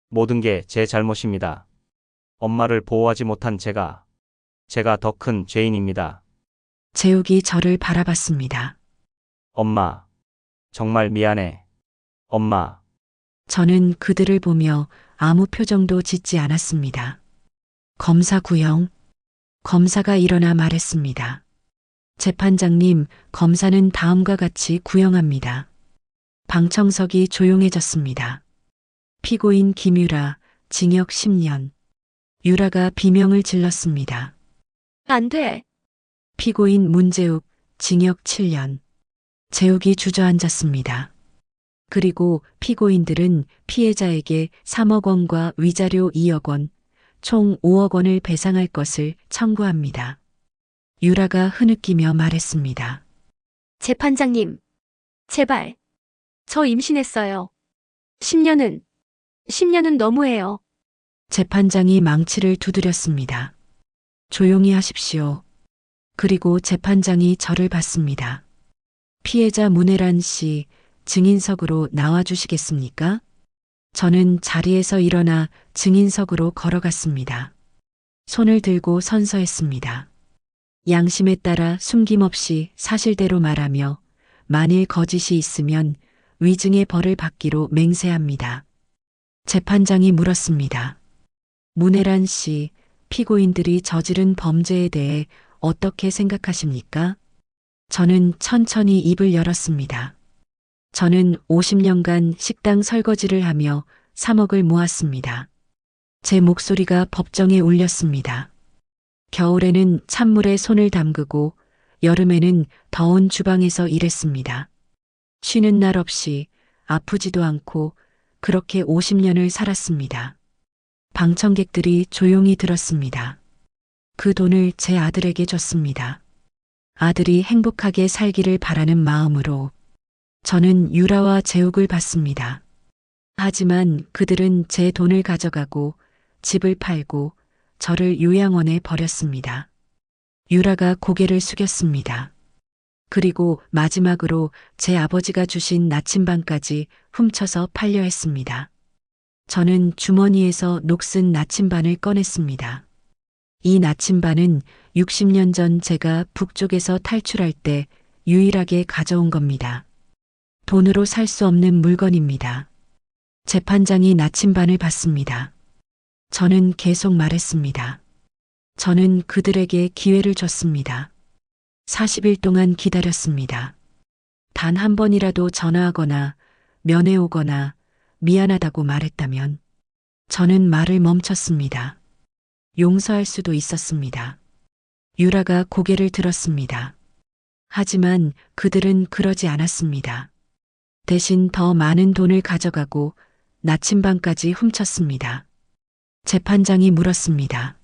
모든 게 제 잘못입니다. 엄마를 보호하지 못한 제가 더 큰 죄인입니다. 재욱이 저를 바라봤습니다. 엄마, 정말 미안해. 엄마. 저는 그들을 보며 아무 표정도 짓지 않았습니다. 검사 구형. 검사가 일어나 말했습니다. 재판장님, 검사는 다음과 같이 구형합니다. 방청석이 조용해졌습니다. 피고인 김유라, 징역 10년. 유라가 비명을 질렀습니다. 안 돼. 피고인 문재욱, 징역 7년. 재욱이 주저앉았습니다. 그리고 피고인들은 피해자에게 3억 원과 위자료 2억 원, 총 5억 원을 배상할 것을 청구합니다. 유라가 흐느끼며 말했습니다. 재판장님, 제발. 저 임신했어요. 10년은 너무해요. 재판장이 망치를 두드렸습니다. 조용히 하십시오. 그리고 재판장이 저를 봤습니다. 피해자 문혜란 씨, 증인석으로 나와주시겠습니까? 저는 자리에서 일어나 증인석으로 걸어갔습니다. 손을 들고 선서했습니다. 양심에 따라 숨김없이 사실대로 말하며 만일 거짓이 있으면 위증의 벌을 받기로 맹세합니다. 재판장이 물었습니다. 문혜란 씨, 피고인들이 저지른 범죄에 대해 어떻게 생각하십니까? 저는 천천히 입을 열었습니다. 저는 50년간 식당 설거지를 하며 3억을 모았습니다. 제 목소리가 법정에 울렸습니다. 겨울에는 찬물에 손을 담그고 여름에는 더운 주방에서 일했습니다. 쉬는 날 없이 아프지도 않고 그렇게 50년을 살았습니다. 방청객들이 조용히 들었습니다. 그 돈을 제 아들에게 줬습니다. 아들이 행복하게 살기를 바라는 마음으로 저는 유라와 재욱을 받습니다. 하지만 그들은 제 돈을 가져가고 집을 팔고 저를 요양원에 버렸습니다. 유라가 고개를 숙였습니다. 그리고 마지막으로 제 아버지가 주신 나침반까지 훔쳐서 팔려 했습니다. 저는 주머니에서 녹슨 나침반을 꺼냈습니다. 이 나침반은 60년 전 제가 북쪽에서 탈출할 때 유일하게 가져온 겁니다. 돈으로 살 수 없는 물건입니다. 재판장이 나침반을 받습니다. 저는 계속 말했습니다. 저는 그들에게 기회를 줬습니다. 40일 동안 기다렸습니다. 단 한 번이라도 전화하거나 면회 오거나 미안하다고 말했다면 저는 말을 멈췄습니다. 용서할 수도 있었습니다. 유라가 고개를 들었습니다. 하지만 그들은 그러지 않았습니다. 대신 더 많은 돈을 가져가고 나침반까지 훔쳤습니다. 재판장이 물었습니다.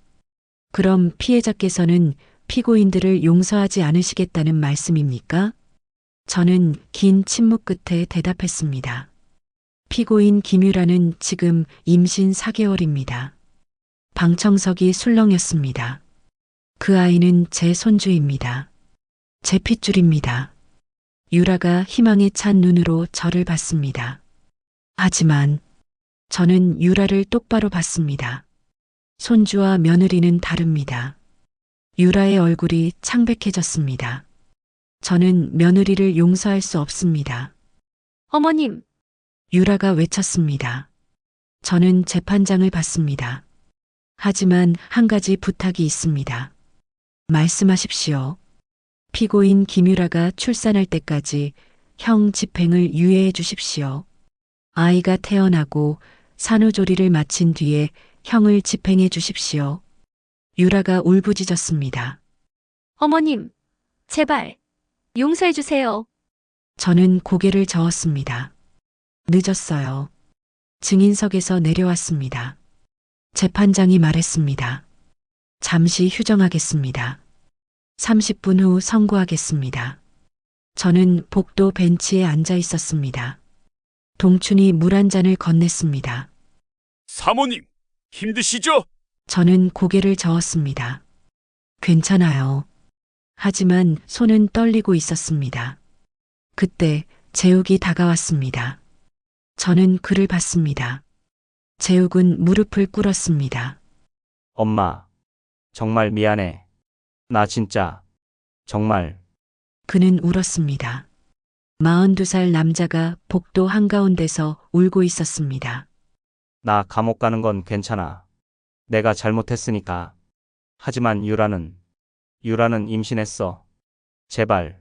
그럼 피해자께서는 피고인들을 용서하지 않으시겠다는 말씀입니까? 저는 긴 침묵 끝에 대답했습니다. 피고인 김유라는 지금 임신 4개월입니다. 방청석이 술렁였습니다. 그 아이는 제 손주입니다. 제 핏줄입니다. 유라가 희망에 찬 눈으로 저를 봤습니다. 하지만 저는 유라를 똑바로 봤습니다. 손주와 며느리는 다릅니다. 유라의 얼굴이 창백해졌습니다. 저는 며느리를 용서할 수 없습니다. 어머님, 유라가 외쳤습니다. 저는 재판장을 봤습니다. 하지만 한 가지 부탁이 있습니다. 말씀하십시오. 피고인 김유라가 출산할 때까지 형 집행을 유예해 주십시오. 아이가 태어나고 산후조리를 마친 뒤에 형을 집행해 주십시오. 유라가 울부짖었습니다. 어머님, 제발, 용서해 주세요. 저는 고개를 저었습니다. 늦었어요. 증인석에서 내려왔습니다. 재판장이 말했습니다. 잠시 휴정하겠습니다. 30분 후 선고하겠습니다. 저는 복도 벤치에 앉아 있었습니다. 동춘이 물 한 잔을 건넸습니다. 사모님, 힘드시죠? 저는 고개를 저었습니다. 괜찮아요. 하지만 손은 떨리고 있었습니다. 그때 재욱이 다가왔습니다. 저는 그를 봤습니다. 재욱은 무릎을 꿇었습니다. 엄마, 정말 미안해. 나 진짜, 정말. 그는 울었습니다. 42살 남자가 복도 한가운데서 울고 있었습니다. 나 감옥 가는 건 괜찮아. 내가 잘못했으니까. 하지만 유라는 임신했어. 제발.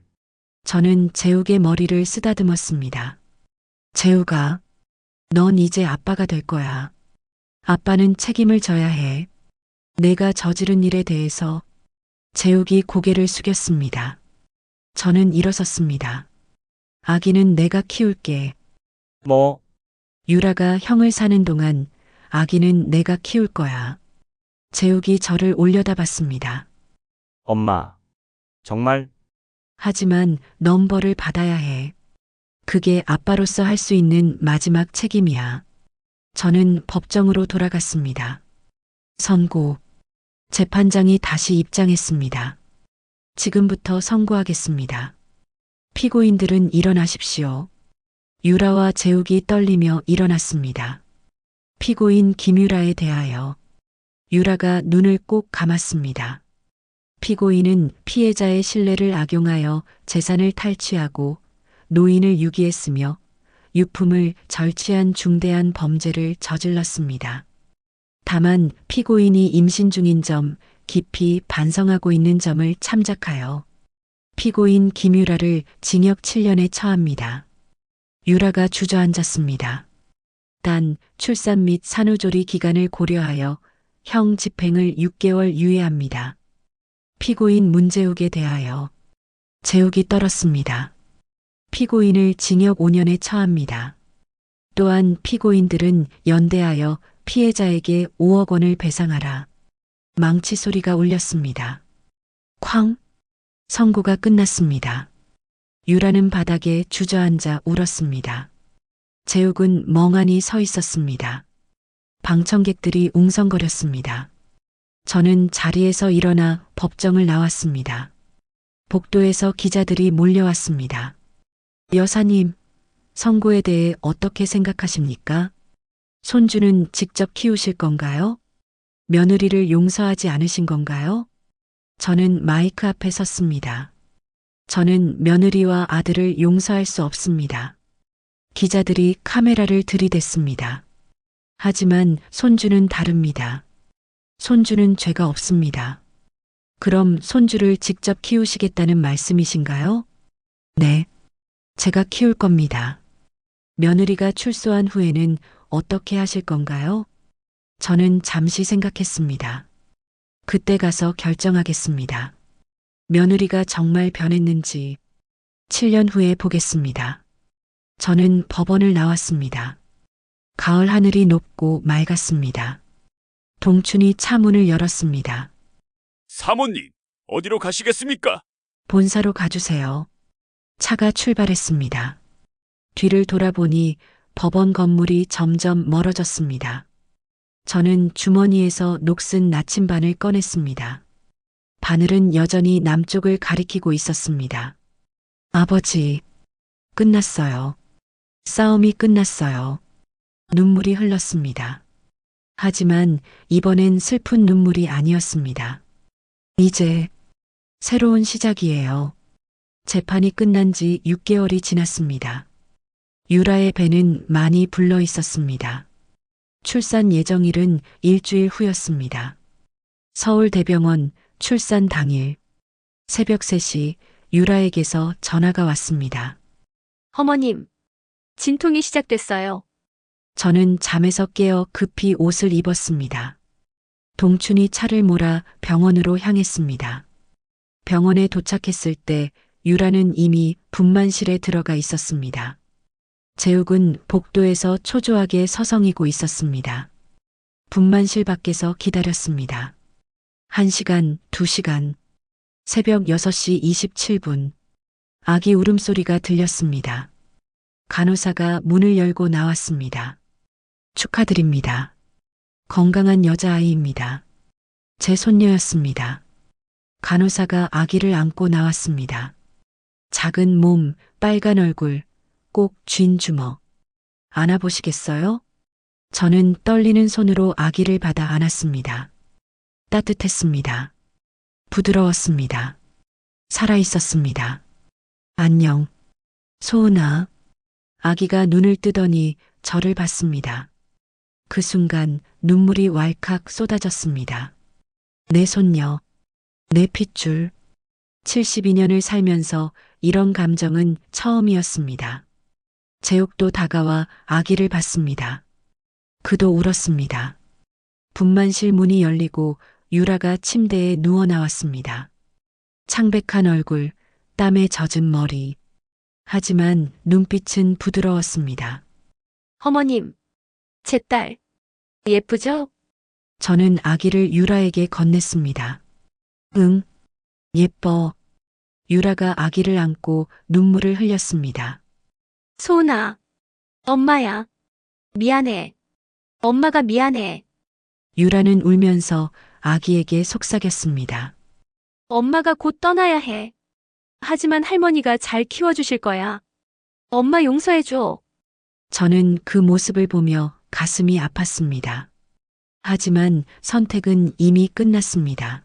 저는 재욱의 머리를 쓰다듬었습니다. 재욱아, 넌 이제 아빠가 될 거야. 아빠는 책임을 져야 해. 내가 저지른 일에 대해서. 재욱이 고개를 숙였습니다. 저는 일어섰습니다. 아기는 내가 키울게. 뭐, 유라가 형을 사는 동안 아기는 내가 키울 거야. 재욱이 저를 올려다봤습니다. 엄마. 정말? 하지만 넌 벌을 받아야 해. 그게 아빠로서 할 수 있는 마지막 책임이야. 저는 법정으로 돌아갔습니다. 선고. 재판장이 다시 입장했습니다. 지금부터 선고하겠습니다. 피고인들은 일어나십시오. 유라와 재욱이 떨리며 일어났습니다. 피고인 김유라에 대하여. 유라가 눈을 꼭 감았습니다. 피고인은 피해자의 신뢰를 악용하여 재산을 탈취하고 노인을 유기했으며 유품을 절취한 중대한 범죄를 저질렀습니다. 다만 피고인이 임신 중인 점 깊이 반성하고 있는 점을 참작하여 피고인 김유라를 징역 7년에 처합니다. 유라가 주저앉았습니다. 단 출산 및 산후조리 기간을 고려하여 형 집행을 6개월 유예합니다. 피고인 문재욱에 대하여. 재욱이 떨었습니다. 피고인을 징역 5년에 처합니다. 또한 피고인들은 연대하여 피해자에게 5억 원을 배상하라. 망치 소리가 울렸습니다. 쾅! 선고가 끝났습니다. 유라는 바닥에 주저앉아 울었습니다. 재욱은 멍하니 서 있었습니다. 방청객들이 웅성거렸습니다. 저는 자리에서 일어나 법정을 나왔습니다. 복도에서 기자들이 몰려왔습니다. 여사님, 선고에 대해 어떻게 생각하십니까? 손주는 직접 키우실 건가요? 며느리를 용서하지 않으신 건가요? 저는 마이크 앞에 섰습니다. 저는 며느리와 아들을 용서할 수 없습니다. 기자들이 카메라를 들이댔습니다. 하지만 손주는 다릅니다. 손주는 죄가 없습니다. 그럼 손주를 직접 키우시겠다는 말씀이신가요? 네. 제가 키울 겁니다. 며느리가 출소한 후에는 어떻게 하실 건가요? 저는 잠시 생각했습니다. 그때 가서 결정하겠습니다. 며느리가 정말 변했는지 7년 후에 보겠습니다. 저는 법원을 나왔습니다. 가을 하늘이 높고 맑았습니다. 동춘이 차 문을 열었습니다. 사모님, 어디로 가시겠습니까? 본사로 가주세요. 차가 출발했습니다. 뒤를 돌아보니 법원 건물이 점점 멀어졌습니다. 저는 주머니에서 녹슨 나침반을 꺼냈습니다. 바늘은 여전히 남쪽을 가리키고 있었습니다. 아버지, 끝났어요. 싸움이 끝났어요. 눈물이 흘렀습니다. 하지만 이번엔 슬픈 눈물이 아니었습니다. 이제 새로운 시작이에요. 재판이 끝난 지 6개월이 지났습니다. 유라의 배는 많이 불러 있었습니다. 출산 예정일은 일주일 후였습니다. 서울대병원 출산 당일 새벽 3시 유라에게서 전화가 왔습니다. 어머님, 진통이 시작됐어요. 저는 잠에서 깨어 급히 옷을 입었습니다. 동춘이 차를 몰아 병원으로 향했습니다. 병원에 도착했을 때 유라는 이미 분만실에 들어가 있었습니다. 재욱은 복도에서 초조하게 서성이고 있었습니다. 분만실 밖에서 기다렸습니다. 1시간, 2시간, 새벽 6시 27분, 아기 울음소리가 들렸습니다. 간호사가 문을 열고 나왔습니다. 축하드립니다. 건강한 여자아이입니다. 제 손녀였습니다. 간호사가 아기를 안고 나왔습니다. 작은 몸, 빨간 얼굴, 꼭 쥔 주먹. 안아보시겠어요? 저는 떨리는 손으로 아기를 받아 안았습니다. 따뜻했습니다. 부드러웠습니다. 살아있었습니다. 안녕. 소은아. 아기가 눈을 뜨더니 저를 봤습니다. 그 순간 눈물이 왈칵 쏟아졌습니다. 내 손녀, 내 핏줄. 72년을 살면서 이런 감정은 처음이었습니다. 제옥도 다가와 아기를 봤습니다. 그도 울었습니다. 분만실 문이 열리고 유라가 침대에 누워 나왔습니다. 창백한 얼굴, 땀에 젖은 머리. 하지만 눈빛은 부드러웠습니다. 어머님, 제 딸, 예쁘죠? 저는 아기를 유라에게 건넸습니다. 응, 예뻐. 유라가 아기를 안고 눈물을 흘렸습니다. 소은아, 엄마야. 미안해. 엄마가 미안해. 유라는 울면서 아기에게 속삭였습니다. 엄마가 곧 떠나야 해. 하지만 할머니가 잘 키워주실 거야. 엄마 용서해줘. 저는 그 모습을 보며 가슴이 아팠습니다. 하지만 선택은 이미 끝났습니다.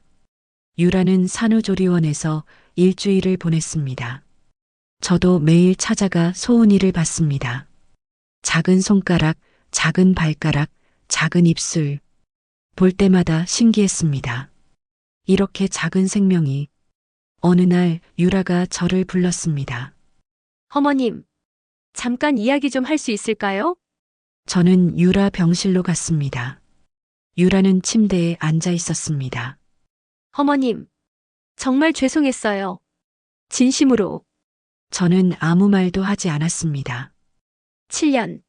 유라는 산후조리원에서 일주일을 보냈습니다. 저도 매일 찾아가 소은이를 봤습니다. 작은 손가락, 작은 발가락, 작은 입술. 볼 때마다 신기했습니다. 이렇게 작은 생명이. 어느 날 유라가 저를 불렀습니다. 어머님, 잠깐 이야기 좀 할 수 있을까요? 저는 유라 병실로 갔습니다. 유라는 침대에 앉아 있었습니다. 어머님, 정말 죄송했어요. 진심으로. 저는 아무 말도 하지 않았습니다. 7년.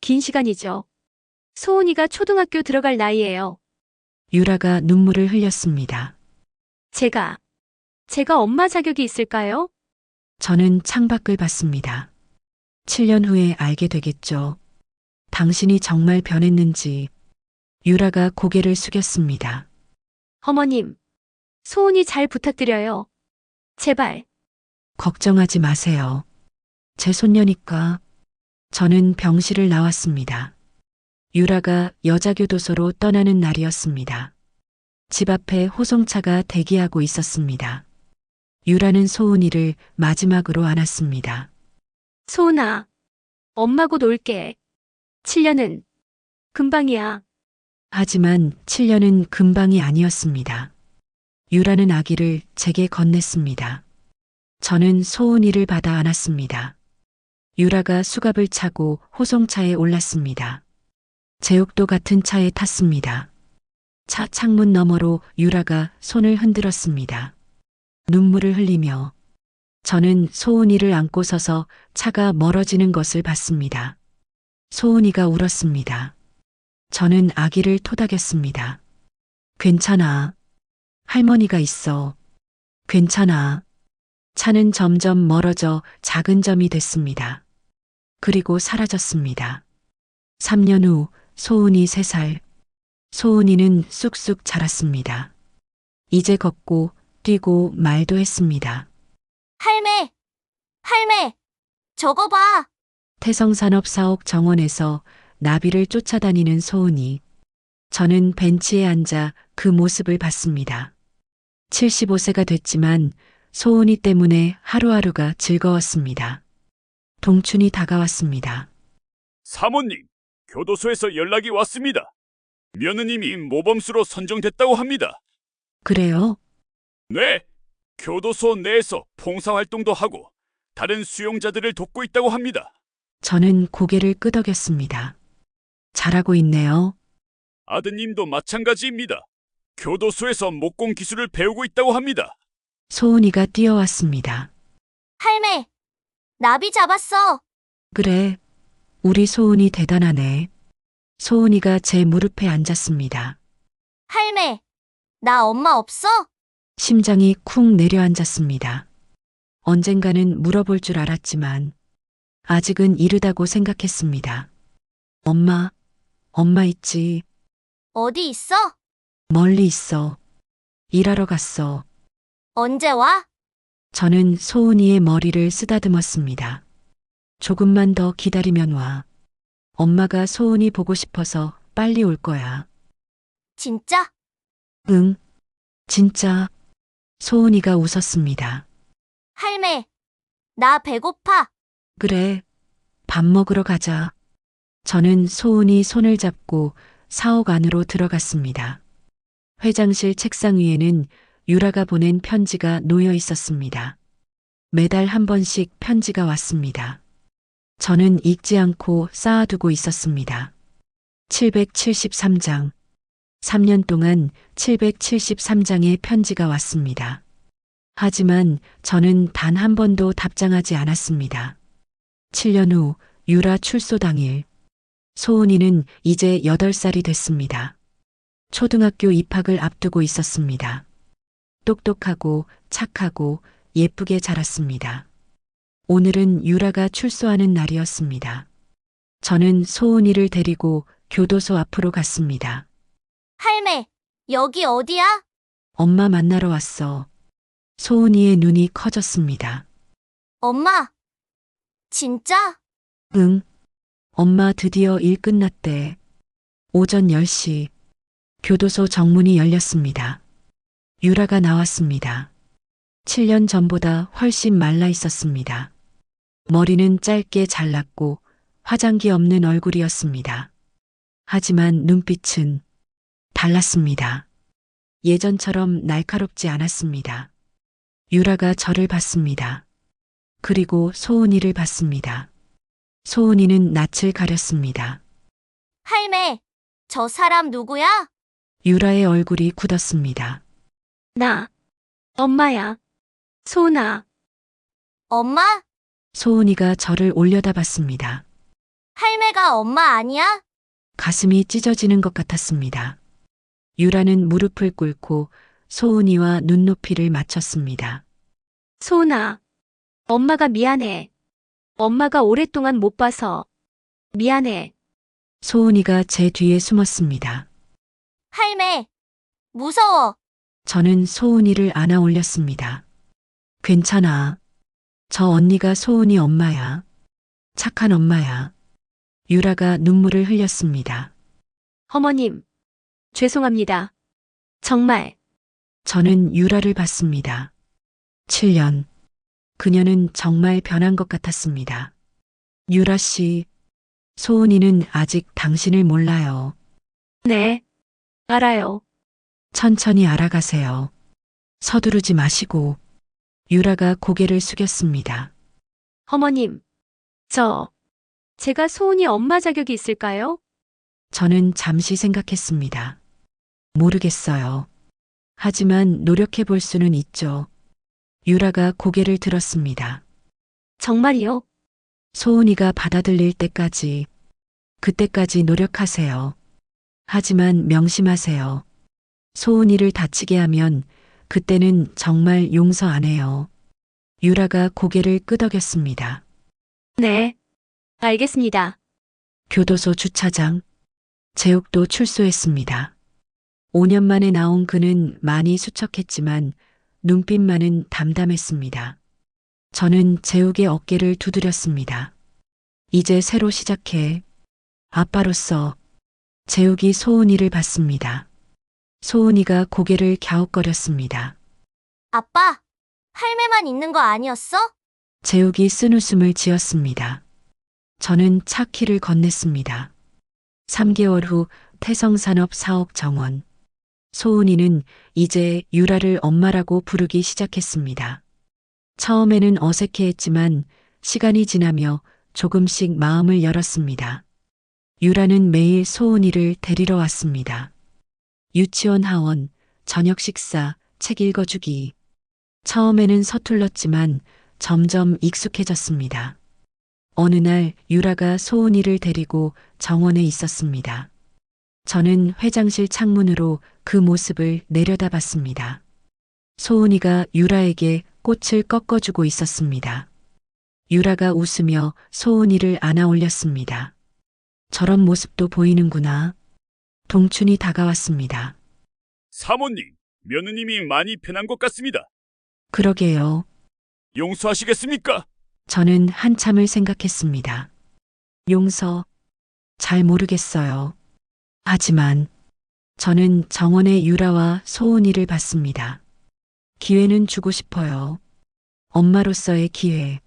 긴 시간이죠. 소은이가 초등학교 들어갈 나이예요. 유라가 눈물을 흘렸습니다. 제가 엄마 자격이 있을까요? 저는 창밖을 봤습니다. 7년 후에 알게 되겠죠. 당신이 정말 변했는지. 유라가 고개를 숙였습니다. 어머님, 소은이 잘 부탁드려요. 제발. 걱정하지 마세요. 제 손녀니까. 저는 병실을 나왔습니다. 유라가 여자교도소로 떠나는 날이었습니다. 집 앞에 호송차가 대기하고 있었습니다. 유라는 소은이를 마지막으로 안았습니다. 소은아, 엄마 곧 올게. 7년은 금방이야. 하지만 7년은 금방이 아니었습니다. 유라는 아기를 제게 건넸습니다. 저는 소은이를 받아 안았습니다. 유라가 수갑을 차고 호송차에 올랐습니다. 제옥도 같은 차에 탔습니다. 차 창문 너머로 유라가 손을 흔들었습니다. 눈물을 흘리며 저는 소은이를 안고 서서 차가 멀어지는 것을 봤습니다. 소은이가 울었습니다. 저는 아기를 토닥였습니다. 괜찮아. 할머니가 있어. 괜찮아. 차는 점점 멀어져 작은 점이 됐습니다. 그리고 사라졌습니다. 3년 후 소은이 3살. 소은이는 쑥쑥 자랐습니다. 이제 걷고 뛰고 말도 했습니다. 할매, 할매, 저거 봐. 태성산업사옥 정원에서 나비를 쫓아다니는 소은이. 저는 벤치에 앉아 그 모습을 봤습니다. 75세가 됐지만 소은이 때문에 하루하루가 즐거웠습니다. 동춘이 다가왔습니다. 사모님, 교도소에서 연락이 왔습니다. 며느님이 모범수로 선정됐다고 합니다. 그래요? 네, 교도소 내에서 봉사활동도 하고 다른 수용자들을 돕고 있다고 합니다. 저는 고개를 끄덕였습니다. 잘하고 있네요. 아드님도 마찬가지입니다. 교도소에서 목공 기술을 배우고 있다고 합니다. 소은이가 뛰어왔습니다. 할매, 나비 잡았어. 그래, 우리 소은이 대단하네. 소은이가 제 무릎에 앉았습니다. 할매, 나 엄마 없어? 심장이 쿵 내려앉았습니다. 언젠가는 물어볼 줄 알았지만 아직은 이르다고 생각했습니다. 엄마 있지. 어디 있어? 멀리 있어. 일하러 갔어. 언제 와? 저는 소은이의 머리를 쓰다듬었습니다. 조금만 더 기다리면 와. 엄마가 소은이 보고 싶어서 빨리 올 거야. 진짜? 응, 진짜. 소은이가 웃었습니다. 할매, 나 배고파. 그래, 밥 먹으러 가자. 저는 소은이 손을 잡고 사옥 안으로 들어갔습니다. 회장실 책상 위에는 유라가 보낸 편지가 놓여 있었습니다. 매달 한 번씩 편지가 왔습니다. 저는 읽지 않고 쌓아두고 있었습니다. 773장. 3년 동안 773장의 편지가 왔습니다. 하지만 저는 단 한 번도 답장하지 않았습니다. 7년 후 유라 출소 당일. 소은이는 이제 8살이 됐습니다. 초등학교 입학을 앞두고 있었습니다. 똑똑하고 착하고 예쁘게 자랐습니다. 오늘은 유라가 출소하는 날이었습니다. 저는 소은이를 데리고 교도소 앞으로 갔습니다. 할매, 여기 어디야? 엄마 만나러 왔어. 소은이의 눈이 커졌습니다. 엄마. 진짜? 응. 엄마 드디어 일 끝났대. 오전 10시. 교도소 정문이 열렸습니다. 유라가 나왔습니다. 7년 전보다 훨씬 말라 있었습니다. 머리는 짧게 잘랐고 화장기 없는 얼굴이었습니다. 하지만 눈빛은 달랐습니다. 예전처럼 날카롭지 않았습니다. 유라가 저를 봤습니다. 그리고 소은이를 봤습니다. 소은이는 낯을 가렸습니다. 할매, 저 사람 누구야? 유라의 얼굴이 굳었습니다. 나. 엄마야. 소은아. 엄마? 소은이가 저를 올려다봤습니다. 할매가 엄마 아니야? 가슴이 찢어지는 것 같았습니다. 유라는 무릎을 꿇고 소은이와 눈높이를 맞췄습니다. 소은아. 엄마가 미안해. 엄마가 오랫동안 못 봐서. 미안해. 소은이가 제 뒤에 숨었습니다. 할매, 무서워. 저는 소은이를 안아 올렸습니다. 괜찮아. 저 언니가 소은이 엄마야. 착한 엄마야. 유라가 눈물을 흘렸습니다. 어머님. 죄송합니다. 정말. 저는 유라를 봤습니다. 7년. 그녀는 정말 변한 것 같았습니다. 유라 씨, 소은이는 아직 당신을 몰라요. 네. 알아요. 천천히 알아가세요. 서두르지 마시고. 유라가 고개를 숙였습니다. 어머님. 제가 소은이 엄마 자격이 있을까요? 저는 잠시 생각했습니다. 모르겠어요. 하지만 노력해 볼 수는 있죠. 유라가 고개를 들었습니다. 정말이요? 소은이가 받아들일 때까지, 그때까지 노력하세요. 하지만 명심하세요. 소은이를 다치게 하면 그때는 정말 용서 안 해요. 유라가 고개를 끄덕였습니다. 네. 알겠습니다. 교도소 주차장. 재욱도 출소했습니다. 5년 만에 나온 그는 많이 수척했지만 눈빛만은 담담했습니다. 저는 재욱의 어깨를 두드렸습니다. 이제 새로 시작해. 아빠로서. 재욱이 소은이를 봤습니다. 소은이가 고개를 갸웃거렸습니다. 아빠, 할매만 있는 거 아니었어? 재욱이 쓴웃음을 지었습니다. 저는 차 키를 건넸습니다. 3개월 후 태성산업 사옥 정원. 소은이는 이제 유라를 엄마라고 부르기 시작했습니다. 처음에는 어색해했지만 시간이 지나며 조금씩 마음을 열었습니다. 유라는 매일 소은이를 데리러 왔습니다. 유치원 하원, 저녁 식사, 책 읽어주기. 처음에는 서툴렀지만 점점 익숙해졌습니다. 어느 날 유라가 소은이를 데리고 정원에 있었습니다. 저는 회장실 창문으로 그 모습을 내려다봤습니다. 소은이가 유라에게 꽃을 꺾어주고 있었습니다. 유라가 웃으며 소은이를 안아 올렸습니다. 저런 모습도 보이는구나. 동춘이 다가왔습니다. 사모님, 며느님이 많이 변한 것 같습니다. 그러게요. 용서하시겠습니까? 저는 한참을 생각했습니다. 용서, 잘 모르겠어요. 하지만 저는 정원의 유라와 소은이를 봤습니다. 기회는 주고 싶어요. 엄마로서의 기회.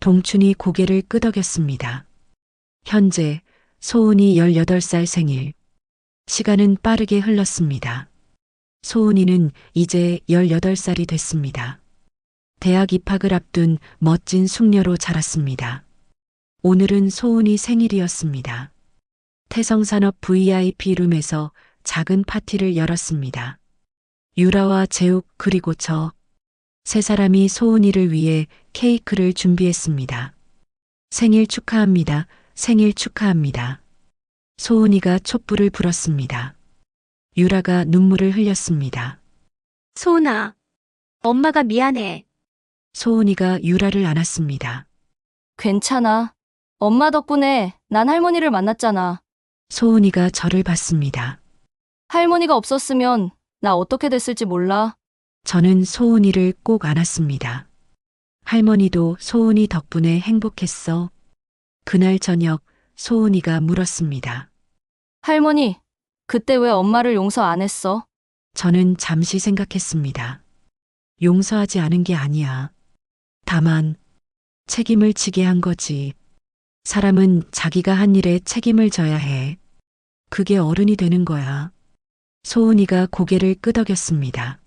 동춘이 고개를 끄덕였습니다. 현재 소은이 18살 생일. 시간은 빠르게 흘렀습니다. 소은이는 이제 18살이 됐습니다. 대학 입학을 앞둔 멋진 숙녀로 자랐습니다. 오늘은 소은이 생일이었습니다. 태성산업 VIP 룸에서 작은 파티를 열었습니다. 유라와 재욱 그리고 저 세 사람이 소은이를 위해 케이크를 준비했습니다. 생일 축하합니다. 생일 축하합니다. 소은이가 촛불을 불었습니다. 유라가 눈물을 흘렸습니다. 소은아, 엄마가 미안해. 소은이가 유라를 안았습니다. 괜찮아. 엄마 덕분에 난 할머니를 만났잖아. 소은이가 저를 봤습니다. 할머니가 없었으면 나 어떻게 됐을지 몰라. 저는 소은이를 꼭 안았습니다. 할머니도 소은이 덕분에 행복했어. 그날 저녁 소은이가 물었습니다. 할머니, 그때 왜 엄마를 용서 안 했어? 저는 잠시 생각했습니다. 용서하지 않은 게 아니야. 다만 책임을 지게 한 거지. 사람은 자기가 한 일에 책임을 져야 해. 그게 어른이 되는 거야. 소은이가 고개를 끄덕였습니다.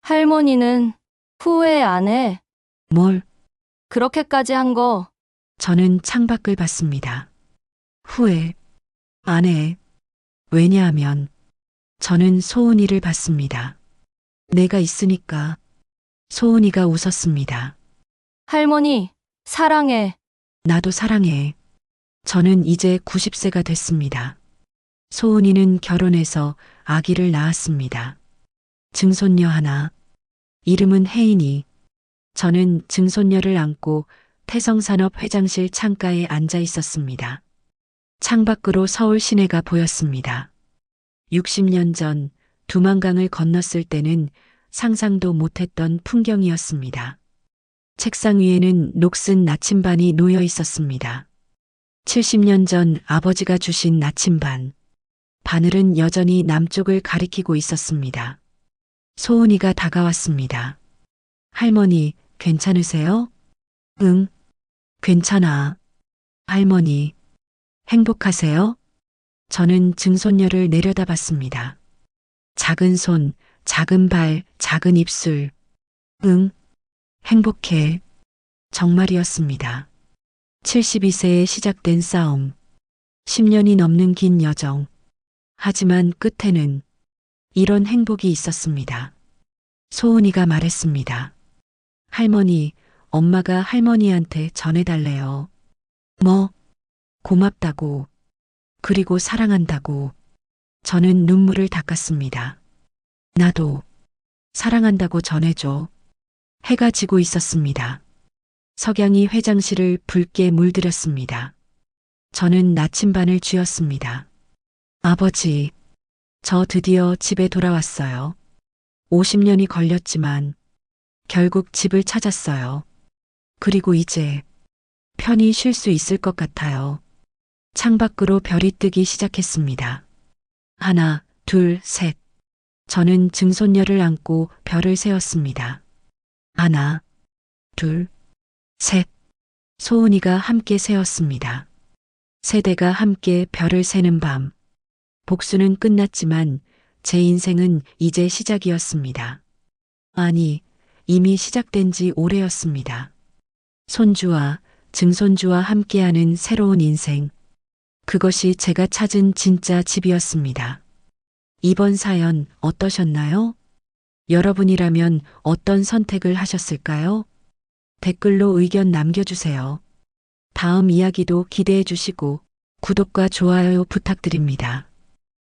할머니는 후회 안 해. 뭘? 그렇게까지 한 거. 저는 창밖을 봤습니다. 후회 안 해. 왜냐하면 저는 소은이를 봤습니다. 내가 있으니까. 소은이가 웃었습니다. 할머니, 사랑해. 나도 사랑해. 저는 이제 90세가 됐습니다. 소은이는 결혼해서 아기를 낳았습니다. 증손녀 하나. 이름은 혜인이. 저는 증손녀를 안고 태성산업 회장실 창가에 앉아 있었습니다. 창밖으로 서울 시내가 보였습니다. 60년 전 두만강을 건넜을 때는 상상도 못했던 풍경이었습니다. 책상 위에는 녹슨 나침반이 놓여 있었습니다. 70년 전 아버지가 주신 나침반. 바늘은 여전히 남쪽을 가리키고 있었습니다. 소은이가 다가왔습니다. 할머니, 괜찮으세요? 응, 괜찮아. 할머니, 행복하세요? 저는 증손녀를 내려다봤습니다. 작은 손, 작은 발, 작은 입술. 응, 행복해. 정말이었습니다. 72세에 시작된 싸움. 10년이 넘는 긴 여정. 하지만 끝에는 이런 행복이 있었습니다. 소은이가 말했습니다. 할머니, 엄마가 할머니한테 전해달래요. 뭐? 고맙다고. 그리고 사랑한다고. 저는 눈물을 닦았습니다. 나도 사랑한다고 전해줘. 해가 지고 있었습니다. 석양이 회장실을 붉게 물들였습니다. 저는 나침반을 쥐었습니다. 아버지, 저 드디어 집에 돌아왔어요. 50년이 걸렸지만 결국 집을 찾았어요. 그리고 이제 편히 쉴 수 있을 것 같아요. 창밖으로 별이 뜨기 시작했습니다. 하나, 둘, 셋. 저는 증손녀를 안고 별을 세었습니다. 하나, 둘, 셋. 소은이가 함께 세었습니다. 세대가 함께 별을 세는 밤. 복수는 끝났지만 제 인생은 이제 시작이었습니다. 아니, 이미 시작된 지 오래였습니다. 손주와 증손주와 함께하는 새로운 인생. 그것이 제가 찾은 진짜 집이었습니다. 이번 사연 어떠셨나요? 여러분이라면 어떤 선택을 하셨을까요? 댓글로 의견 남겨주세요. 다음 이야기도 기대해 주시고 구독과 좋아요 부탁드립니다.